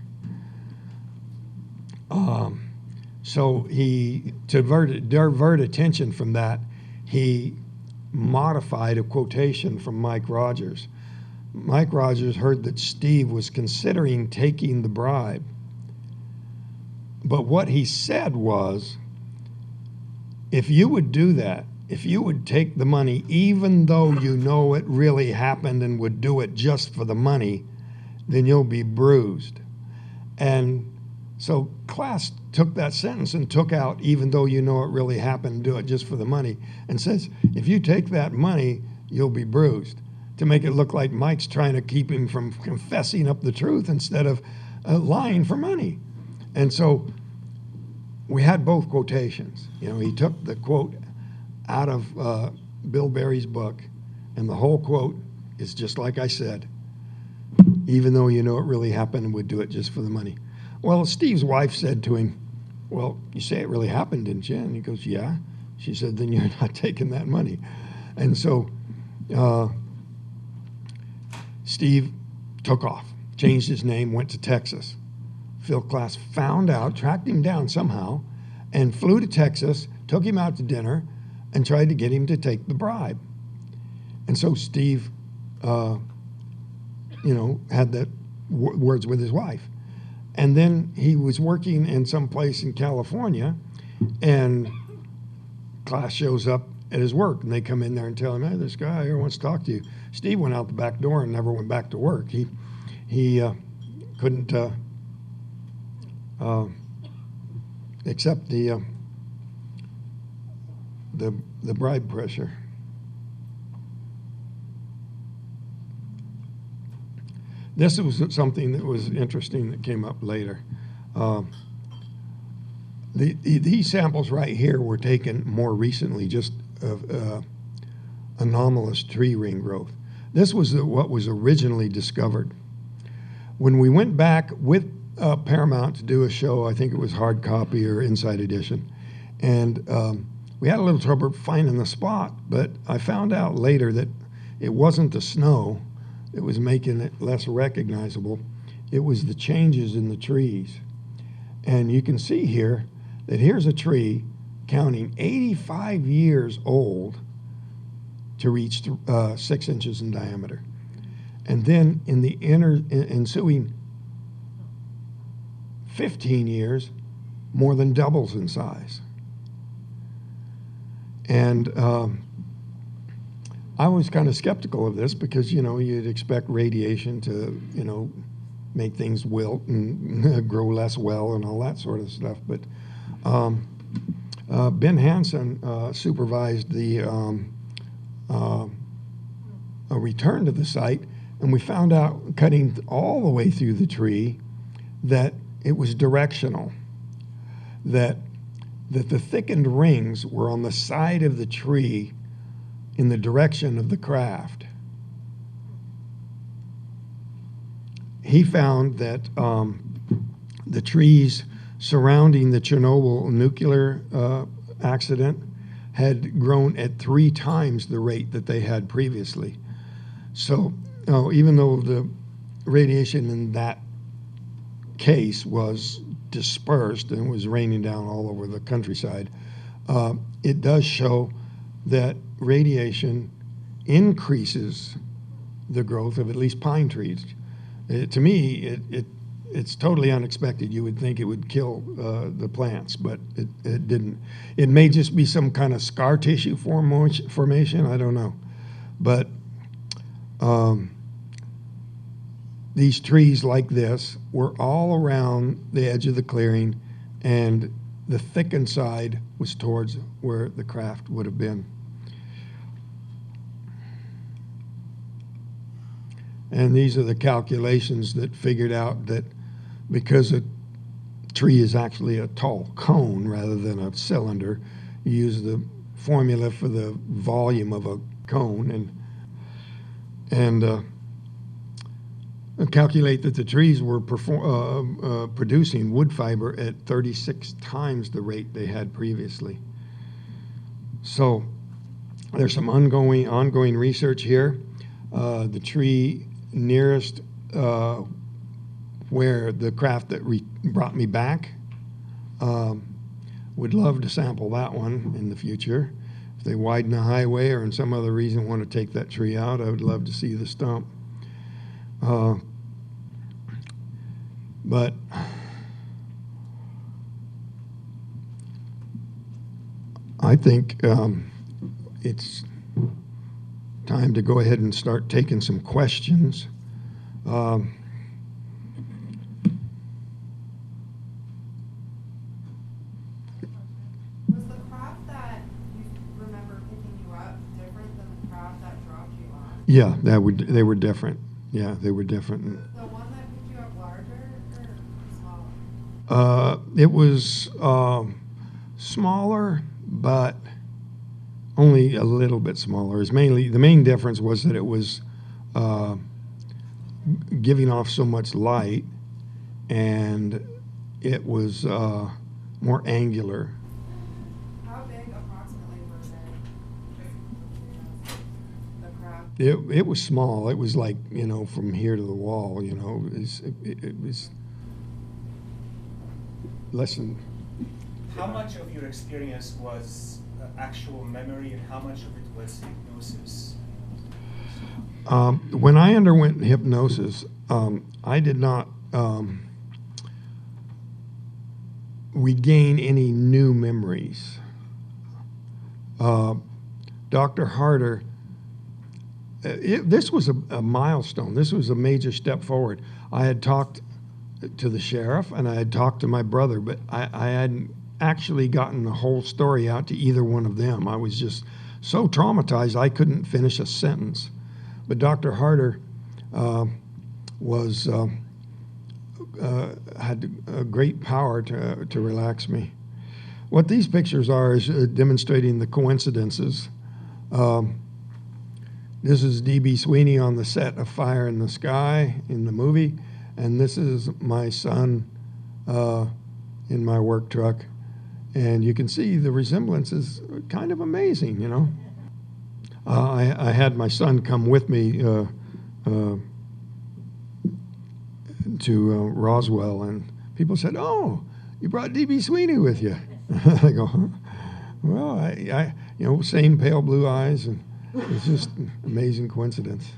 So to divert attention from that, he modified a quotation from Mike Rogers. Mike Rogers heard that Steve was considering taking the bribe. But what he said was, if you would do that, if you would take the money, even though you know it really happened and would do it just for the money, then you'll be bruised. And so Class took that sentence and took out, even though you know it really happened, do it just for the money, and says, if you take that money, you'll be bruised, to make it look like Mike's trying to keep him from confessing up the truth instead of lying for money. And so we had both quotations. He took the quote out of Bill Berry's book, and the whole quote is just like I said, even though you know it really happened and would do it just for the money. Well, Steve's wife said to him, well, you say it really happened, didn't you? And he goes, yeah. She said, then you're not taking that money. And so Steve took off, changed his name, went to Texas. Phil Class found out, tracked him down somehow, and flew to Texas, took him out to dinner, and tried to get him to take the bribe. And so Steve, had that words with his wife. And then he was working in some place in California, and Class shows up at his work, and they come in there and tell him, hey, this guy here wants to talk to you. Steve went out the back door and never went back to work. He couldn't accept the the bribe pressure. This was something that was interesting that came up later. These samples right here were taken more recently, just of anomalous tree ring growth. This was what was originally discovered. When we went back with Paramount to do a show, I think it was hard copy or inside edition, and we had a little trouble finding the spot, but I found out later that it wasn't the snow that was making it less recognizable. It was the changes in the trees. And you can see here that here's a tree counting 85 years old to reach 6 inches in diameter. And then in the ensuing 15 years, more than doubles in size. And I was kind of skeptical of this because, you'd expect radiation to, make things wilt and grow less well and all that sort of stuff. But Ben Hansen supervised the a return to the site, and we found out, cutting all the way through the tree, that it was directional, that the thickened rings were on the side of the tree in the direction of the craft. He found that the trees surrounding the Chernobyl nuclear accident had grown at 3 times the rate that they had previously. So even though the radiation in that case was dispersed and was raining down all over the countryside, it does show that radiation increases the growth of at least pine trees. To me, it's totally unexpected. You would think it would kill the plants, but it didn't. It may just be some kind of scar tissue formation. I don't know. But these trees like this were all around the edge of the clearing, and the thickened side was towards where the craft would have been. And these are the calculations that figured out that because a tree is actually a tall cone rather than a cylinder, you use the formula for the volume of a cone and calculate that the trees were producing wood fiber at 36 times the rate they had previously. So there's some ongoing research here. The tree nearest where the craft that brought me back, would love to sample that one in the future. If they widen the highway or in some other reason want to take that tree out, I would love to see the stump. But I think it's time to go ahead and start taking some questions. Was the craft that you remember picking you up different than the craft that dropped you off? Yeah, they were different. Yeah, they were different. The one that picked you up larger or smaller? It was smaller, but only a little bit smaller. The main difference was that it was giving off so much light, and it was more angular. How big approximately were they? The craft? It was small. It was like, from here to the wall, it was less than. How much of your experience was actual memory and how much of it was hypnosis? When I underwent hypnosis, I did not regain any new memories. Dr. Harder, this was a milestone. This was a major step forward. I had talked to the sheriff and I had talked to my brother, but I hadn't actually gotten the whole story out to either one of them. I was just so traumatized I couldn't finish a sentence. But Dr. Harder was had a great power to relax me. What these pictures are is demonstrating the coincidences. This is D.B. Sweeney on the set of Fire in the Sky in the movie, and this is my son in my work truck. And you can see the resemblance is kind of amazing, you know. I had my son come with me to Roswell, and people said, "Oh, you brought D.B. Sweeney with you." I go, huh? Well, I you know, same pale blue eyes, and it's just an amazing coincidence.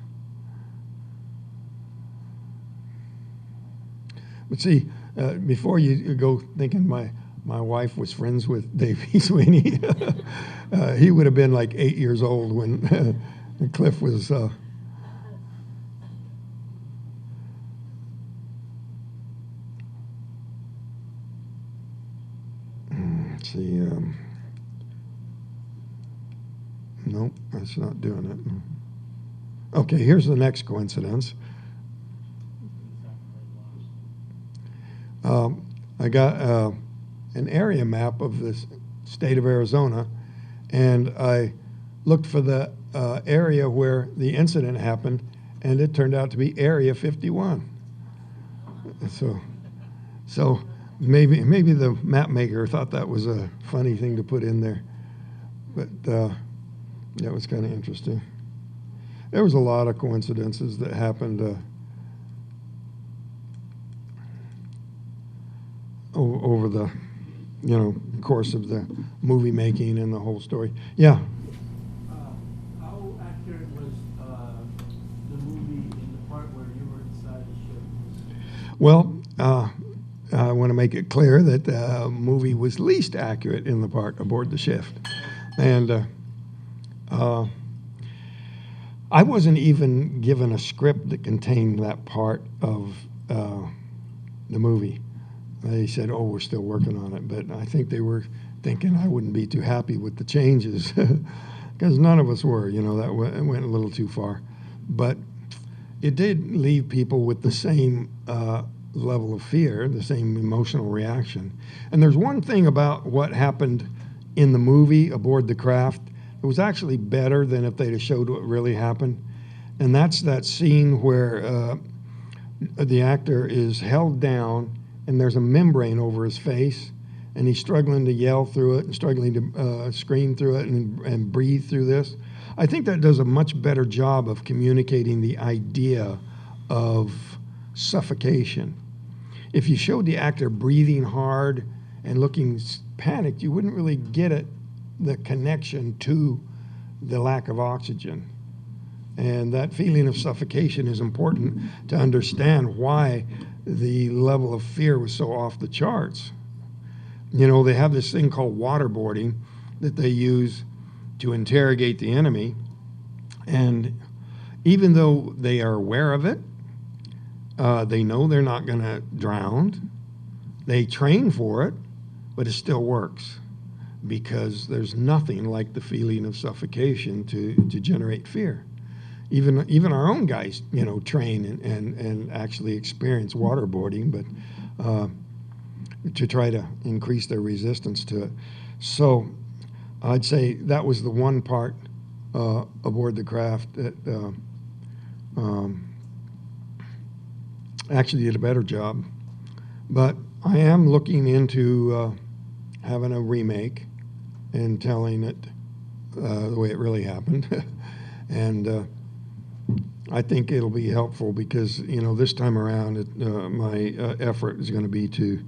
But see, before you go thinking my wife was friends with D.B. Sweeney, he would have been like 8 years old when Cliff was. Let's see. Nope, that's not doing it. Okay, here's the next coincidence. I got an area map of the state of Arizona, and I looked for the area where the incident happened, and it turned out to be Area 51. So maybe the map maker thought that was a funny thing to put in there, but that was kind of interesting. There was a lot of coincidences that happened over the, you know, course of the movie making and the whole story. Yeah. How accurate was the movie in the part where you were inside the ship? Well, I want to make it clear that the movie was least accurate in the part aboard the shift. And I wasn't even given a script that contained that part of the movie. They said, "Oh, we're still working on it," but I think they were thinking I wouldn't be too happy with the changes, because none of us were. You know, that went a little too far. But it did leave people with the same level of fear, the same emotional reaction. And there's one thing about what happened in the movie aboard the craft that was actually better than if they'd have showed what really happened, and that's that scene where the actor is held down and there's a membrane over his face, and he's struggling to yell through it and struggling to scream through it and breathe through this. I think that does a much better job of communicating the idea of suffocation. If you showed the actor breathing hard and looking panicked, you wouldn't really get it, the connection to the lack of oxygen. And that feeling of suffocation is important to understand why the level of fear was so off the charts. You know, they have this thing called waterboarding that they use to interrogate the enemy. And even though they are aware of it, they know they're not going to drown. They train for it, but it still works, because there's nothing like the feeling of suffocation to generate fear. Even our own guys, you know, train and actually experience waterboarding, but to try to increase their resistance to it. So I'd say that was the one part aboard the craft that actually did a better job. But I am looking into having a remake and telling it the way it really happened. And I think it'll be helpful because, you know, this time around my effort is going to be to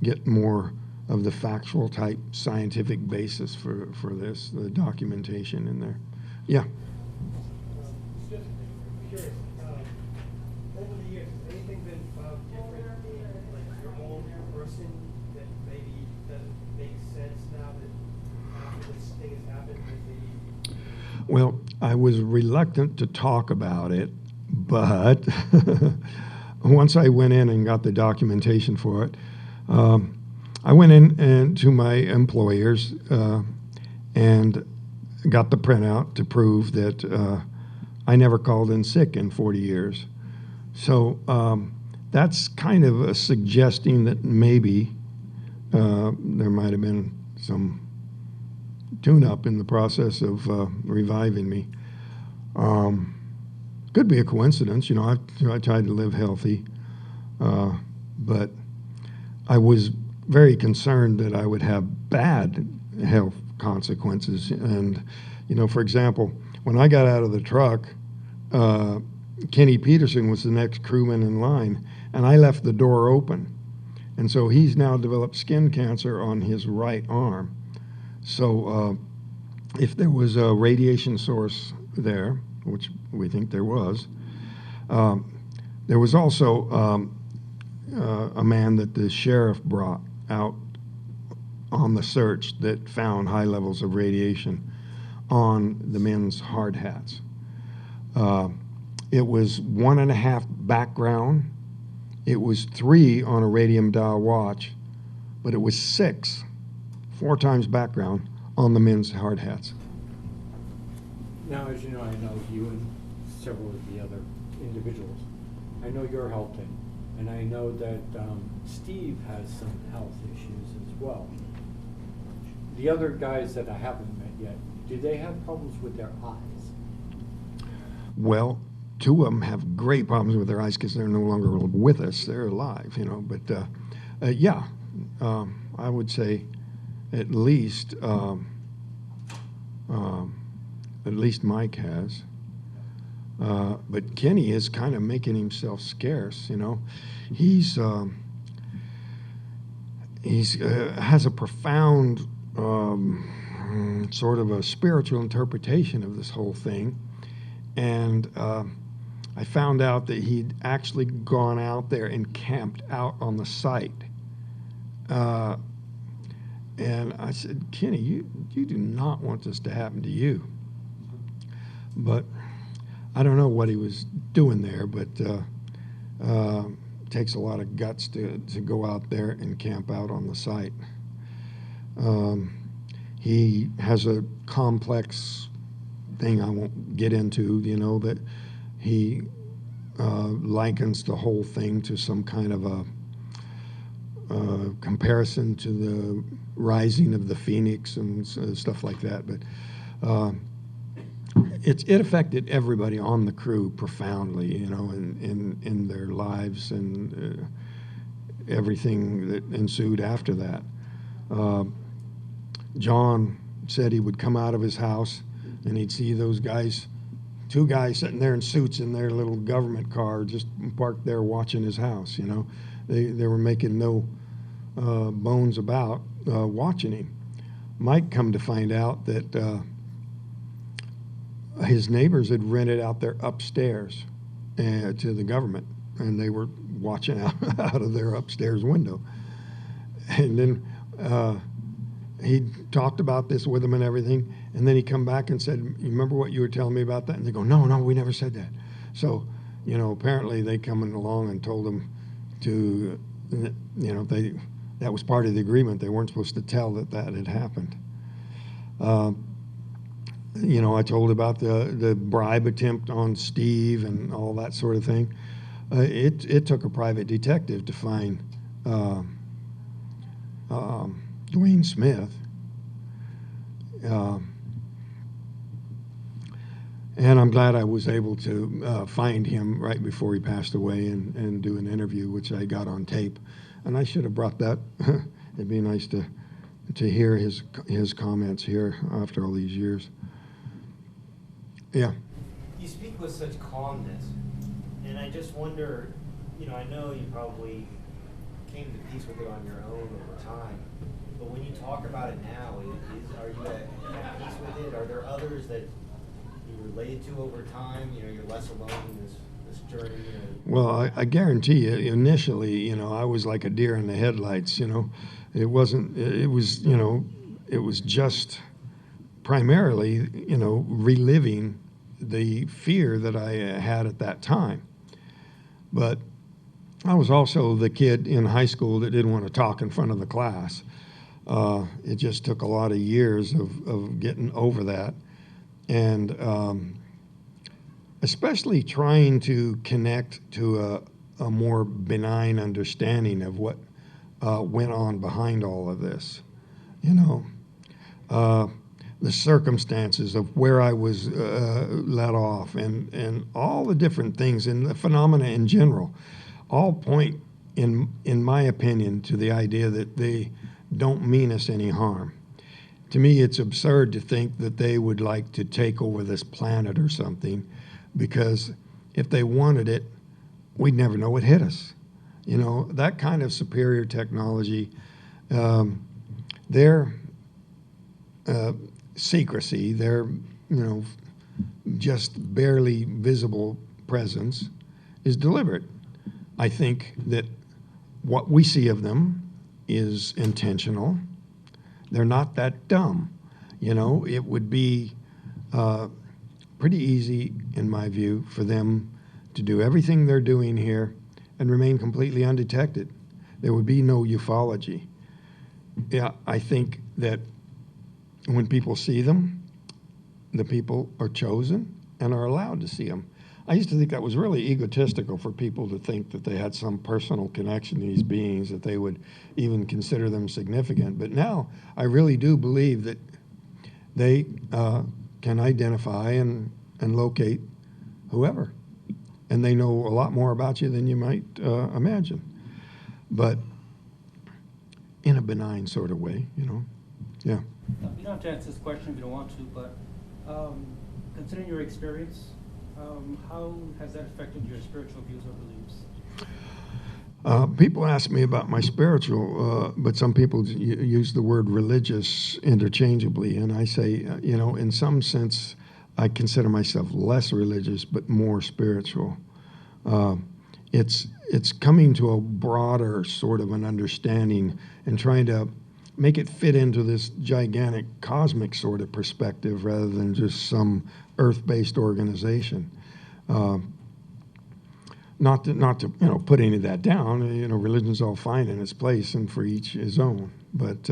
get more of the factual type scientific basis for this, the documentation in there. Yeah. Just curious, over the years, has anything been found different in like your own person that maybe doesn't make sense now that after this thing has happened with the... Well, I was reluctant to talk about it, but once I went in and got the documentation for it, I went in and to my employers and got the printout to prove that I never called in sick in 40 years. So that's kind of a suggesting that maybe there might have been some tune-up in the process of reviving me. Could be a coincidence, you know. I tried to live healthy, but I was very concerned that I would have bad health consequences. And, you know, for example, when I got out of the truck, Kenny Peterson was the next crewman in line, and I left the door open. And so he's now developed skin cancer on his right arm. So if there was a radiation source there, which we think there was also a man that the sheriff brought out on the search that found high levels of radiation on the men's hard hats. It was 1.5 background. It was 3 on a radium dial watch, but it was 6, 4 times background on the men's hard hats. Now, as you know, I know you and several of the other individuals. I know you're Helton, and I know that Steve has some health issues as well. The other guys that I haven't met yet, do they have problems with their eyes? Well, 2 of them have great problems with their eyes because they're no longer with us. They're alive, you know. But yeah, I would say at least Mike has. But Kenny is kind of making himself scarce, you know. He's has a profound sort of a spiritual interpretation of this whole thing. And I found out that he'd actually gone out there and camped out on the site. And I said, Kenny, you do not want this to happen to you. But I don't know what he was doing there, but it takes a lot of guts to go out there and camp out on the site. He has a complex thing I won't get into, you know, that he likens the whole thing to some kind of a comparison to the rising of the phoenix and stuff like that. But it affected everybody on the crew profoundly, you know, in their lives and everything that ensued after that. John said he would come out of his house and he'd see those guys, 2 guys sitting there in suits in their little government car just parked there watching his house, you know. They were making no bones about watching him. Mike come to find out that his neighbors had rented out their upstairs to the government, and they were watching out of their upstairs window. And then he talked about this with them and everything, and then he come back and said, you remember what you were telling me about that? And they go, no, we never said that. So, you know, apparently they come along and told them to, you know, that was part of the agreement. They weren't supposed to tell that had happened. You know, I told about the bribe attempt on Steve and all that sort of thing. It took a private detective to find Dwayne Smith. And I'm glad I was able to find him right before he passed away and do an interview, which I got on tape. And I should have brought that. It'd be nice to hear his comments here after all these years. Yeah. You speak with such calmness, and I just wonder, you know, I know you probably came to peace with it on your own over time, but when you talk about it now, are you at peace with it? Are there others that you related to over time? You know, you're less alone in this journey. You know? Well, I guarantee you, initially, you know, I was like a deer in the headlights. You know, it wasn't. It was, you know, it was just primarily, you know, reliving the fear that I had at that time. But I was also the kid in high school that didn't want to talk in front of the class. It just took a lot of years of getting over that. And especially trying to connect to a more benign understanding of what went on behind all of this. You know, the circumstances of where I was let off and all the different things and the phenomena in general all point, in my opinion, to the idea that they don't mean us any harm. To me, it's absurd to think that they would like to take over this planet or something, because if they wanted it, we'd never know what hit us. You know, that kind of superior technology, their secrecy, their, you know, just barely visible presence is deliberate. I think that what we see of them is intentional. They're not that dumb. You know, it would be pretty easy, in my view, for them to do everything they're doing here and remain completely undetected. There would be no ufology. Yeah, I think that when people see them, the people are chosen and are allowed to see them. I used to think that was really egotistical for people to think that they had some personal connection to these beings, that they would even consider them significant. But now I really do believe that they can identify and locate whoever. And they know a lot more about you than you might imagine. But in a benign sort of way, you know. Yeah. You don't have to answer this question if you don't want to, but considering your experience, how has that affected your spiritual views or beliefs? People ask me about my spiritual, but some people use the word religious interchangeably, and I say, you know, in some sense, I consider myself less religious, but more spiritual. It's coming to a broader sort of an understanding and trying to make it fit into this gigantic cosmic sort of perspective rather than just some earth-based organization. Not to you know, put any of that down. You know, religion's all fine in its place, and for each his own. But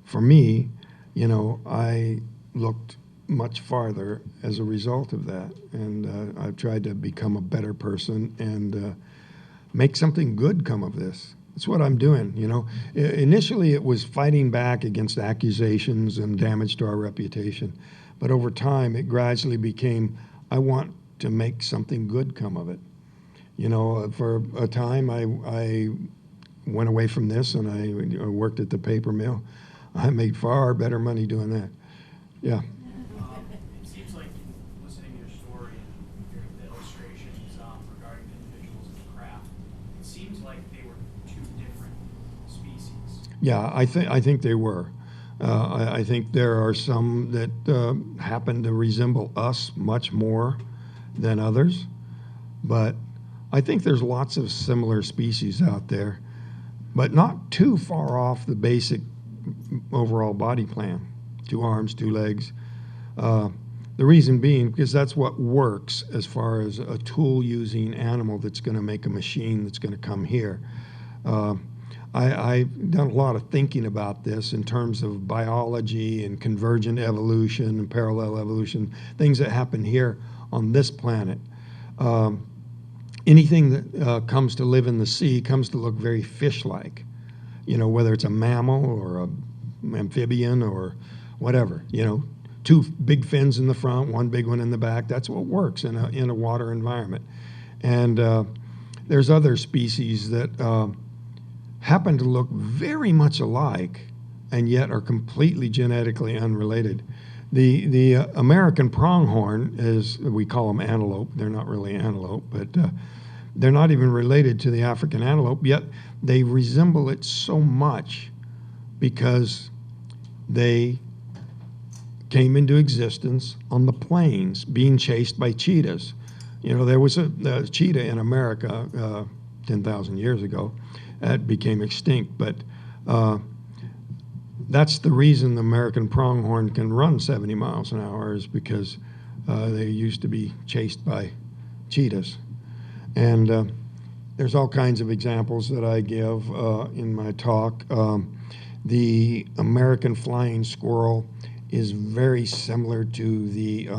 for me, you know, I looked much farther as a result of that, and I've tried to become a better person and make something good come of this. That's what I'm doing, you know. Initially, it was fighting back against accusations and damage to our reputation. But over time, it gradually became, I want to make something good come of it. You know, for a time, I went away from this and I worked at the paper mill. I made far better money doing that. Yeah. It seems like listening to your story and the illustrations regarding the individuals in the craft, it seems like they were two different species. Yeah, I think they were. I think there are some that happen to resemble us much more than others, but I think there's lots of similar species out there, but not too far off the basic overall body plan. 2 arms, 2 legs. The reason being, because that's what works as far as a tool-using animal that's going to make a machine that's going to come here. I've done a lot of thinking about this in terms of biology and convergent evolution and parallel evolution, things that happen here on this planet. Anything that comes to live in the sea comes to look very fish-like, you know, whether it's a mammal or an amphibian or whatever, you know. 2 big fins in the front, 1 big one in the back. That's what works in a water environment. And there's other species that happen to look very much alike and yet are completely genetically unrelated. The American pronghorn is, we call them antelope. They're not really antelope, but they're not even related to the African antelope, yet they resemble it so much because they came into existence on the plains being chased by cheetahs. You know, there was a cheetah in America 10,000 years ago that became extinct, but that's the reason the American pronghorn can run 70 miles an hour, is because they used to be chased by cheetahs. And there's all kinds of examples that I give in my talk. The American flying squirrel is very similar to the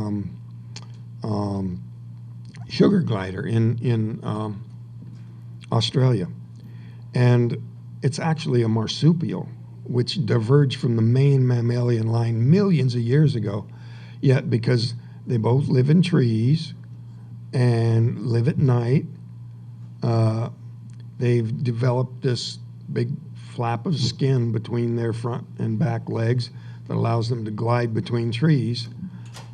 sugar glider in Australia. And it's actually a marsupial, which diverged from the main mammalian line millions of years ago. Yet, because they both live in trees and live at night, they've developed this big flap of skin between their front and back legs that allows them to glide between trees.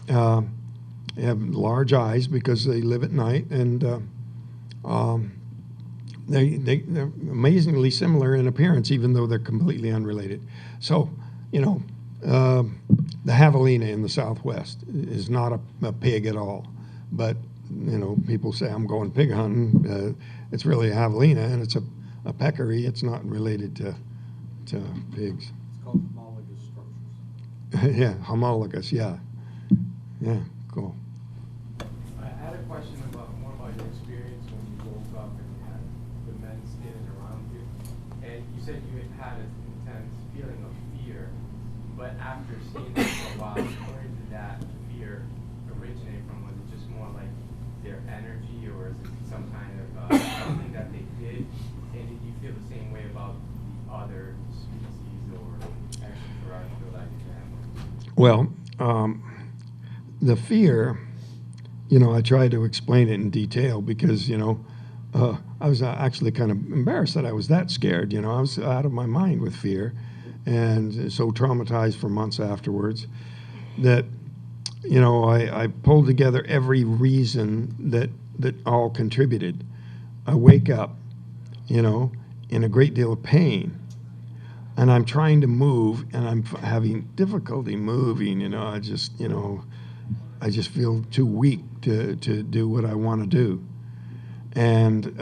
They have large eyes because they live at night, and they're amazingly similar in appearance, even though they're completely unrelated. So, you know, the javelina in the Southwest is not a pig at all. But, you know, people say, I'm going pig hunting. It's really a javelina, and it's a peccary. It's not related to pigs. It's called homologous structures. Yeah, homologous, yeah. Yeah, cool. I had a question more about your experience when you woke up and you had the men standing around you. And you said you had an intense feeling of fear, but after seeing them for a while, where did that fear originate from? Was it just more like their energy, or is it some kind of something that they did? And did you feel the same way about other species or extraterrestrial examples? Well, the fear, you know, I tried to explain it in detail because, you know, I was actually kind of embarrassed that I was that scared. You know, I was out of my mind with fear and so traumatized for months afterwards that, you know, I pulled together every reason that all contributed. I wake up, you know, in a great deal of pain, and I'm trying to move, and I'm having difficulty moving. You know, I just feel too weak to do what I want to do, and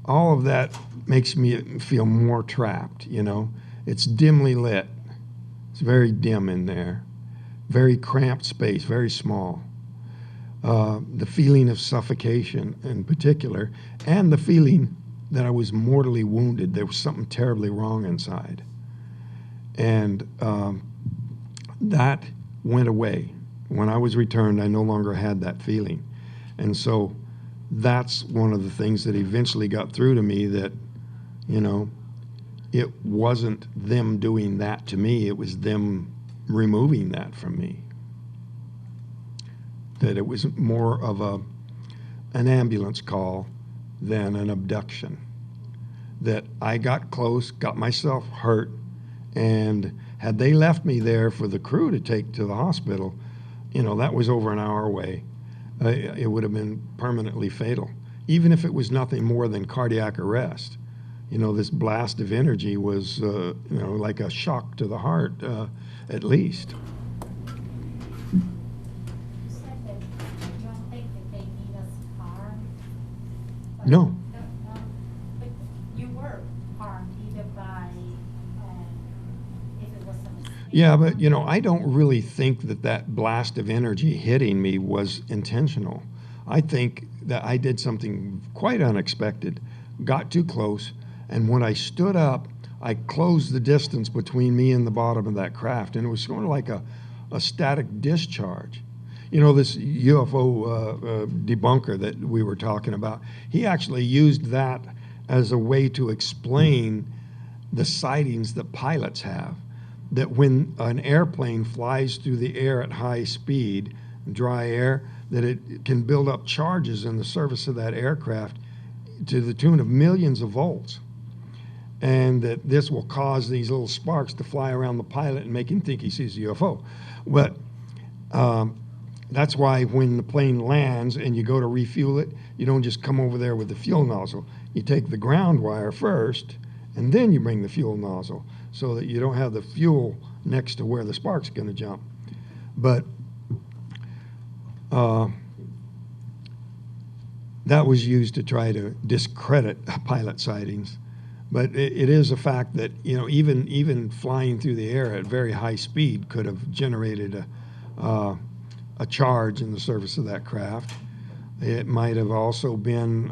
all of that makes me feel more trapped. You know, it's dimly lit. It's very dim in there, very cramped space, very small. The feeling of suffocation in particular, and the feeling that I was mortally wounded. There was something terribly wrong inside. And that went away. When I was returned, I no longer had that feeling. And so that's one of the things that eventually got through to me, that, you know, it wasn't them doing that to me, it was them removing that from me. That it was more of an ambulance call than an abduction. That I got close, got myself hurt, and had they left me there for the crew to take to the hospital, you know, that was over an hour away. It would have been permanently fatal, even if it was nothing more than cardiac arrest. You know, this blast of energy was, you know, like a shock to the heart, at least. No. But you were harmed either by, if it was a mistake. Yeah, but you know, I don't really think that blast of energy hitting me was intentional. I think that I did something quite unexpected, got too close, and when I stood up, I closed the distance between me and the bottom of that craft, and it was sort of like a static discharge. You know, this UFO debunker that we were talking about, he actually used that as a way to explain the sightings that pilots have. That when an airplane flies through the air at high speed, dry air, that it can build up charges in the surface of that aircraft to the tune of millions of volts. And that this will cause these little sparks to fly around the pilot and make him think he sees a UFO. But that's why when the plane lands and you go to refuel it, you don't just come over there with the fuel nozzle. You take the ground wire first, and then you bring the fuel nozzle, so that you don't have the fuel next to where the spark's going to jump. But that was used to try to discredit pilot sightings. But it is a fact that, you know, even flying through the air at very high speed could have generated a charge in the surface of that craft. It might have also been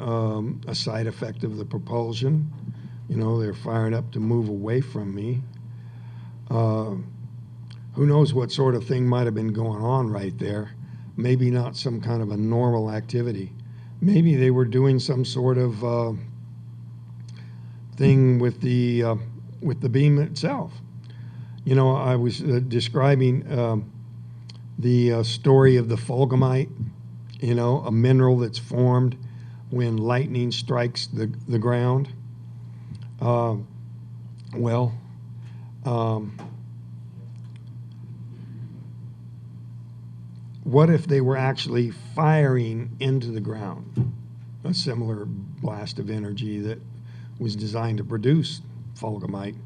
a side effect of the propulsion. You know, they're firing up to move away from me. Who knows what sort of thing might have been going on right there. Maybe not some kind of a normal activity. Maybe they were doing some sort of thing with the beam itself. You know, I was describing the story of the fulgumite, you know, a mineral that's formed when lightning strikes the ground. What if they were actually firing into the ground a similar blast of energy that was designed to produce fulgumite?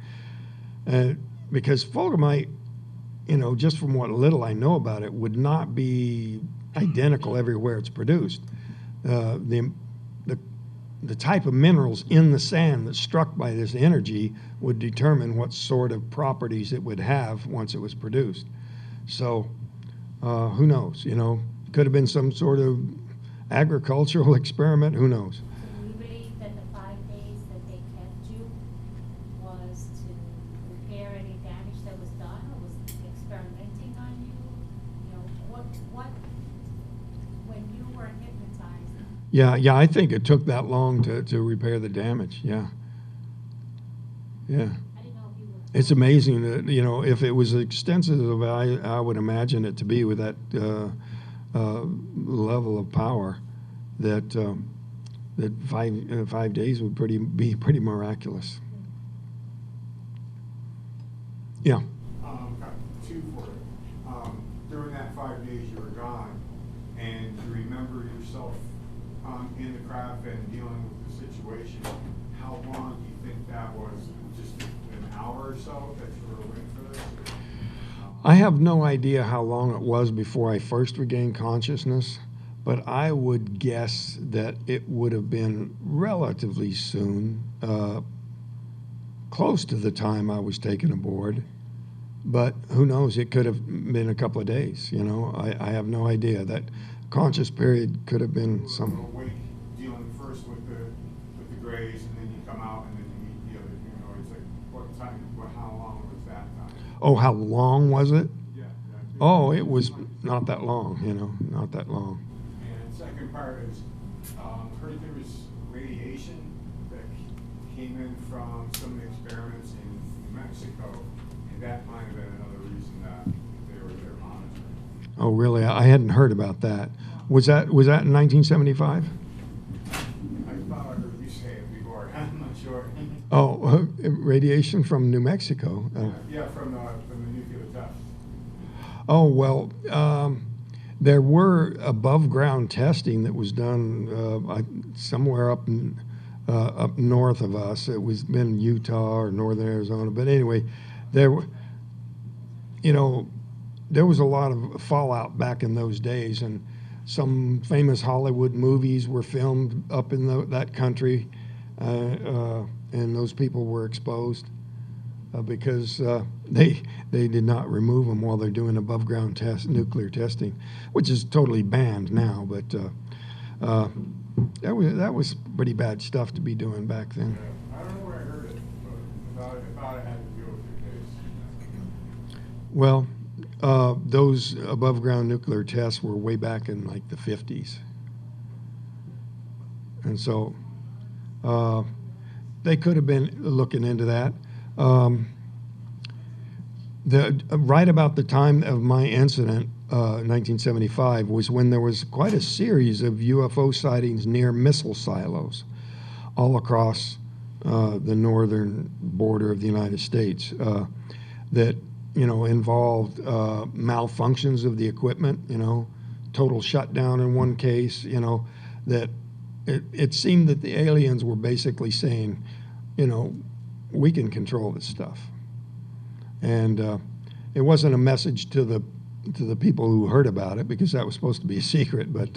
Because fulgumite, you know, just from what little I know about it, would not be identical everywhere it's produced. The type of minerals in the sand that's struck by this energy would determine what sort of properties it would have once it was produced. So who knows, you know, could have been some sort of agricultural experiment, who knows. So you believe that the 5 days that they kept you was to repair any damage that was done, or was experimenting on you? You know, what, when you were hypnotized? Yeah, I think it took that long to repair the damage, yeah. Yeah. I didn't know if you were. It's amazing that, you know, if it was extensive, I would imagine it to be with that level of power, that 5 days would be pretty miraculous. Yeah. Got two for it. During that 5 days you were gone, and you remember yourself in the craft and dealing with the situation, how long do you think that was? Just an hour or so that you were awake for this? I have no idea how long it was before I first regained consciousness, but I would guess that it would have been relatively soon, close to the time I was taken aboard. But who knows, it could have been a couple of days, you know. I have no idea. That conscious period could have been some. Awake, dealing first with the grays, and then you come out and then you meet the other, you know, it's like, how long was that time? Oh, how long was it? Yeah. Oh, it was not that long, you know, not that long. And second part is, heard there was radiation that came in from some of the experiments in New Mexico, and that might have been another reason that they were there monitoring. Oh, really? I hadn't heard about that. Was that in 1975? I thought I heard you say it before. I'm not sure. Oh, radiation from New Mexico. Yeah, from the nuclear test. Oh, well, there were above ground testing that was done somewhere up north of us. It was in Utah or northern Arizona. But anyway, there was a lot of fallout back in those days, and some famous Hollywood movies were filmed up in that country, and those people were exposed because they did not remove them while they're doing above ground nuclear testing, which is totally banned now. But that was pretty bad stuff to be doing back then. I don't know where I heard it, but I thought it had to do with your case. Well, those above ground nuclear tests were way back in like the 50s. And so they could have been looking into that. Right about the time of my incident, 1975, was when there was quite a series of UFO sightings near missile silos all across the northern border of the United States that, you know, involved malfunctions of the equipment, you know, total shutdown in one case, you know, that it seemed that the aliens were basically saying, you know, we can control this stuff. And it wasn't a message to the people who heard about it, because that was supposed to be a secret, but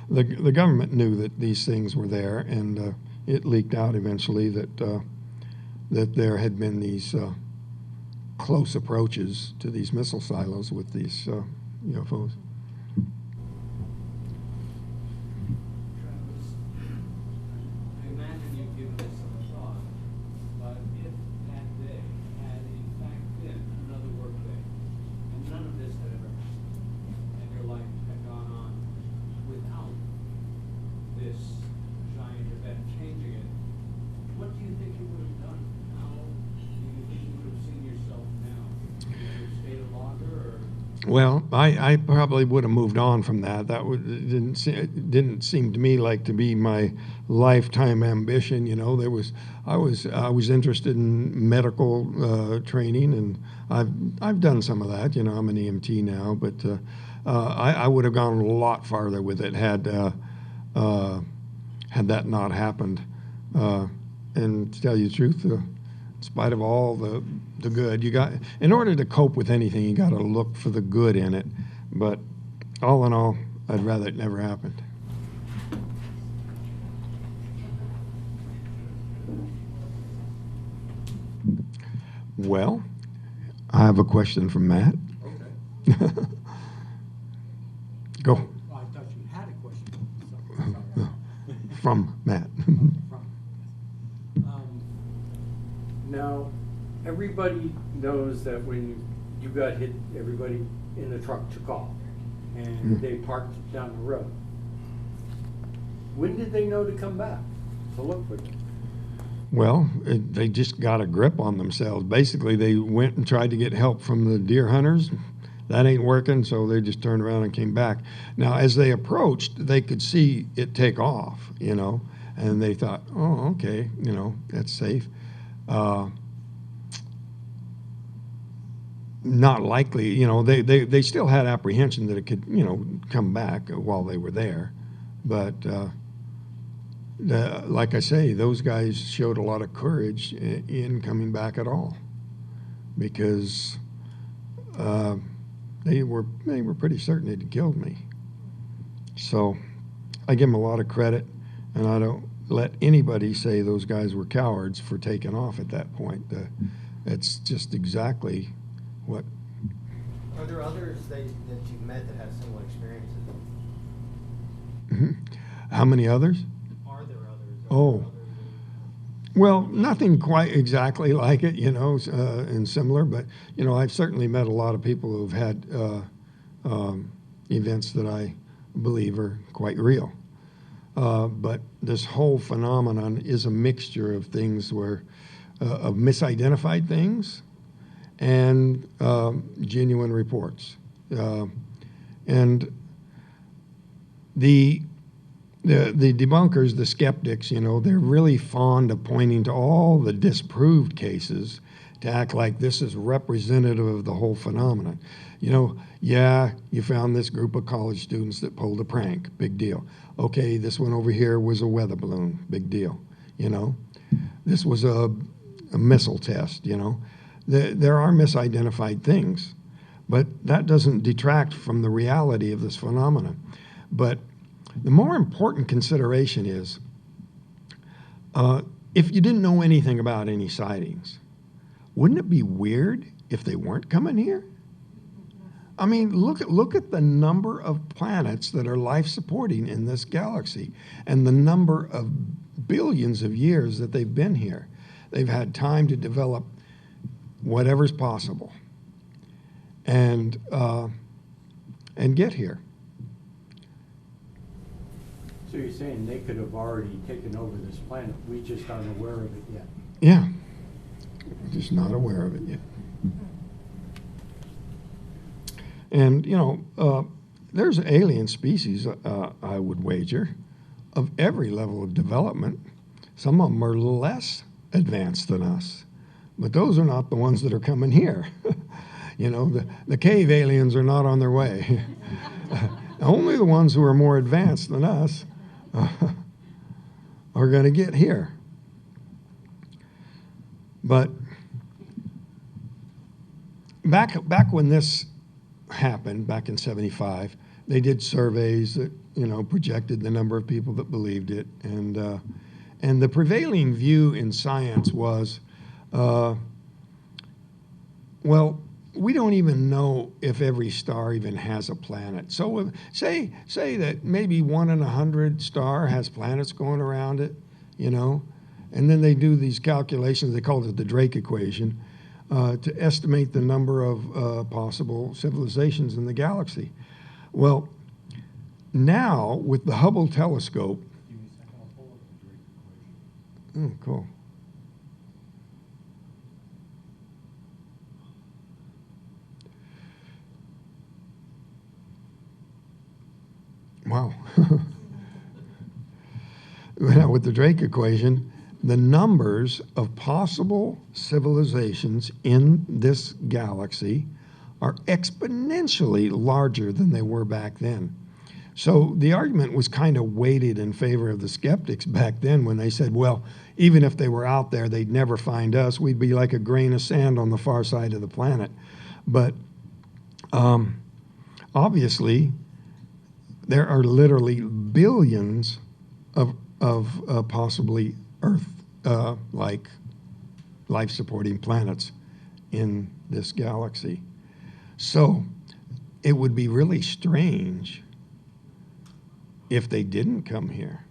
the government knew that these things were there, and it leaked out eventually that there had been these close approaches to these missile silos with these UFOs. Well, I probably would have moved on from that. That would, it didn't seem to me like to be my lifetime ambition. You know, I was interested in medical training, and I've done some of that. You know, I'm an EMT now, but I would have gone a lot farther with it had that not happened. And to tell you the truth, in spite of all the good, in order to cope with anything, you got to look for the good in it. But all in all, I'd rather it never happened. Well, I have a question from Matt. Okay. Go. Oh, I thought you had a question. Sorry. From Matt. Now, everybody knows that when you got hit, everybody in the truck took off, and they parked down the road. When did they know to come back to look for you? Well, they just got a grip on themselves. Basically, they went and tried to get help from the deer hunters. That ain't working, so they just turned around and came back. Now, as they approached, they could see it take off, you know, and they thought, oh, okay, you know, that's safe. Not likely, you know, they still had apprehension that it could, you know, come back while they were there. But like I say, those guys showed a lot of courage in coming back at all, because they were pretty certain they'd killed me. So I give them a lot of credit, and I don't let anybody say those guys were cowards for taking off at that point. It's just exactly what. Are there others that you've met that have similar experiences? How many others? Are there others? Oh. Well, nothing quite exactly like it, you know, and similar, but, you know, I've certainly met a lot of people who've had events that I believe are quite real. But this whole phenomenon is a mixture of things of misidentified things and genuine reports. And the debunkers, the skeptics, you know, they're really fond of pointing to all the disproved cases to act like this is representative of the whole phenomenon. You know, yeah, you found this group of college students that pulled a prank, big deal. Okay, this one over here was a weather balloon, big deal. You know, this was a missile test, you know. There are misidentified things, but that doesn't detract from the reality of this phenomenon. But the more important consideration is, if you didn't know anything about any sightings, wouldn't it be weird if they weren't coming here? I mean, look at the number of planets that are life-supporting in this galaxy and the number of billions of years that they've been here. They've had time to develop whatever's possible and get here. So you're saying they could have already taken over this planet, we just aren't aware of it yet? Yeah, just not aware of it yet. And, you know, there's alien species, I would wager, of every level of development. Some of them are less advanced than us, but those are not the ones that are coming here. You know, the cave aliens are not on their way. Only the ones who are more advanced than us are going to get here. But back when this happened, back in '75, they did surveys that, you know, projected the number of people that believed it, and the prevailing view in science was, well, we don't even know if every star even has a planet. So say that maybe 1 in 100 star has planets going around it, you know, and then they do these calculations, they call it the Drake equation, to estimate the number of possible civilizations in the galaxy. Well, now with the Hubble telescope, oh, cool. Wow. Now, with the Drake equation, the numbers of possible civilizations in this galaxy are exponentially larger than they were back then. So the argument was kind of weighted in favor of the skeptics back then when they said, well, even if they were out there, they'd never find us. We'd be like a grain of sand on the far side of the planet. But obviously, there are literally billions of possibly Earth-like life-supporting planets in this galaxy. So it would be really strange if they didn't come here.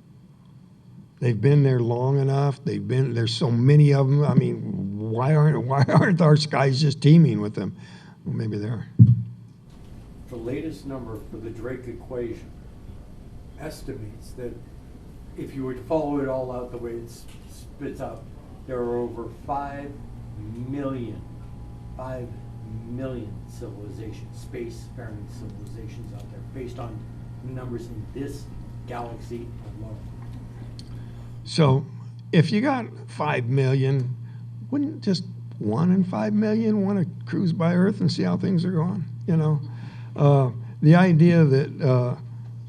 They've been there long enough. There's so many of them. I mean, why aren't our skies just teeming with them? Well, maybe they are. The latest number for the Drake equation estimates that if you were to follow it all out the way it spits out, there are over 5 million civilizations, spacefaring civilizations out there, based on numbers in this galaxy alone. So if you got 5 million, wouldn't just 1 in 5 million want to cruise by Earth and see how things are going? You know, the idea that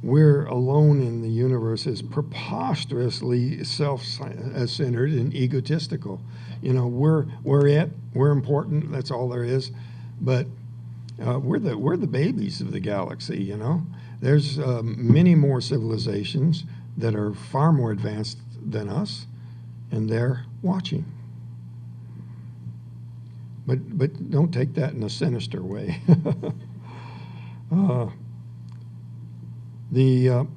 we're alone in the universe is preposterously self-centered and egotistical. You know, we're important. That's all there is. But we're the babies of the galaxy. You know, there's many more civilizations that are far more advanced than us, and they're watching. But don't take that in a sinister way. The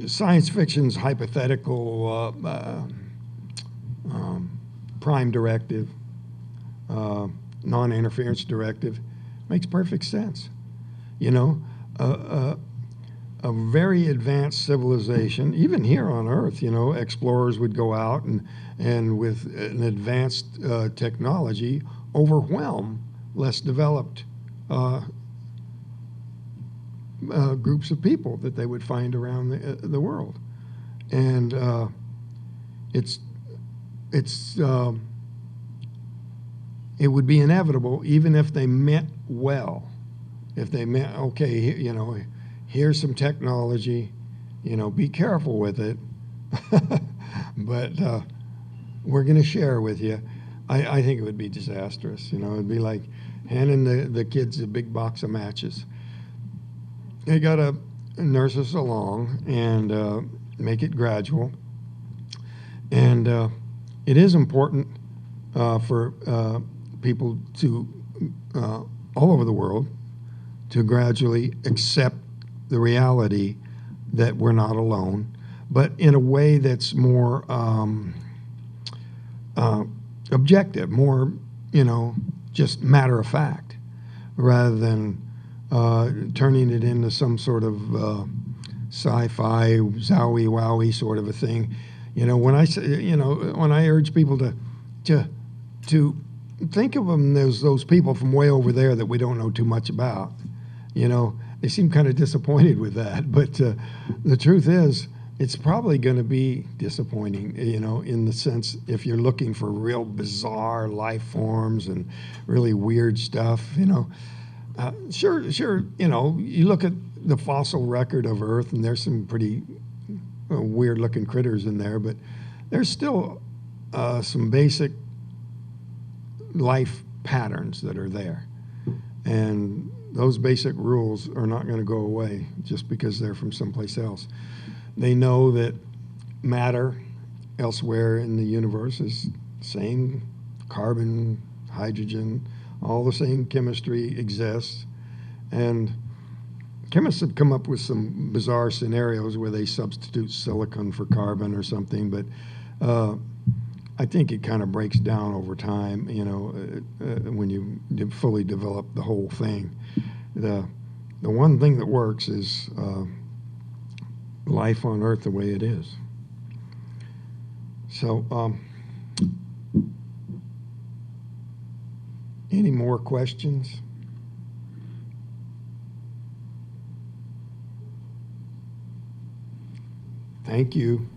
science fiction's hypothetical prime directive, non-interference directive, makes perfect sense. You know, a very advanced civilization, even here on Earth, you know, explorers would go out and with an advanced technology overwhelm less developed groups of people that they would find around the world. And it would be inevitable, even if they meant well. If they meant, okay, you know, here's some technology, you know, be careful with it, but we're going to share with you. I think it would be disastrous. You know, it'd be like handing the kids a big box of matches. They got to nurse us along and make it gradual. And it is important for people to, all over the world, to gradually accept the reality that we're not alone, but in a way that's more objective, more, you know, just matter of fact, rather than turning it into some sort of sci-fi, zowie wowie sort of a thing. You know, when I say, you know, when I urge people to think of them as those people from way over there that we don't know too much about, you know, they seem kind of disappointed with that. But the truth is, it's probably going to be disappointing, you know, in the sense if you're looking for real bizarre life forms and really weird stuff, you know. Sure, you know, you look at the fossil record of Earth, and there's some pretty weird-looking critters in there, but there's still some basic life patterns that are there. And those basic rules are not going to go away just because they're from someplace else. They know that matter elsewhere in the universe is same carbon, hydrogen, all the same chemistry exists. And chemists have come up with some bizarre scenarios where they substitute silicon for carbon or something, but I think it kind of breaks down over time, you know, when you fully develop the whole thing. The one thing that works is life on Earth the way it is. So, any more questions? Thank you.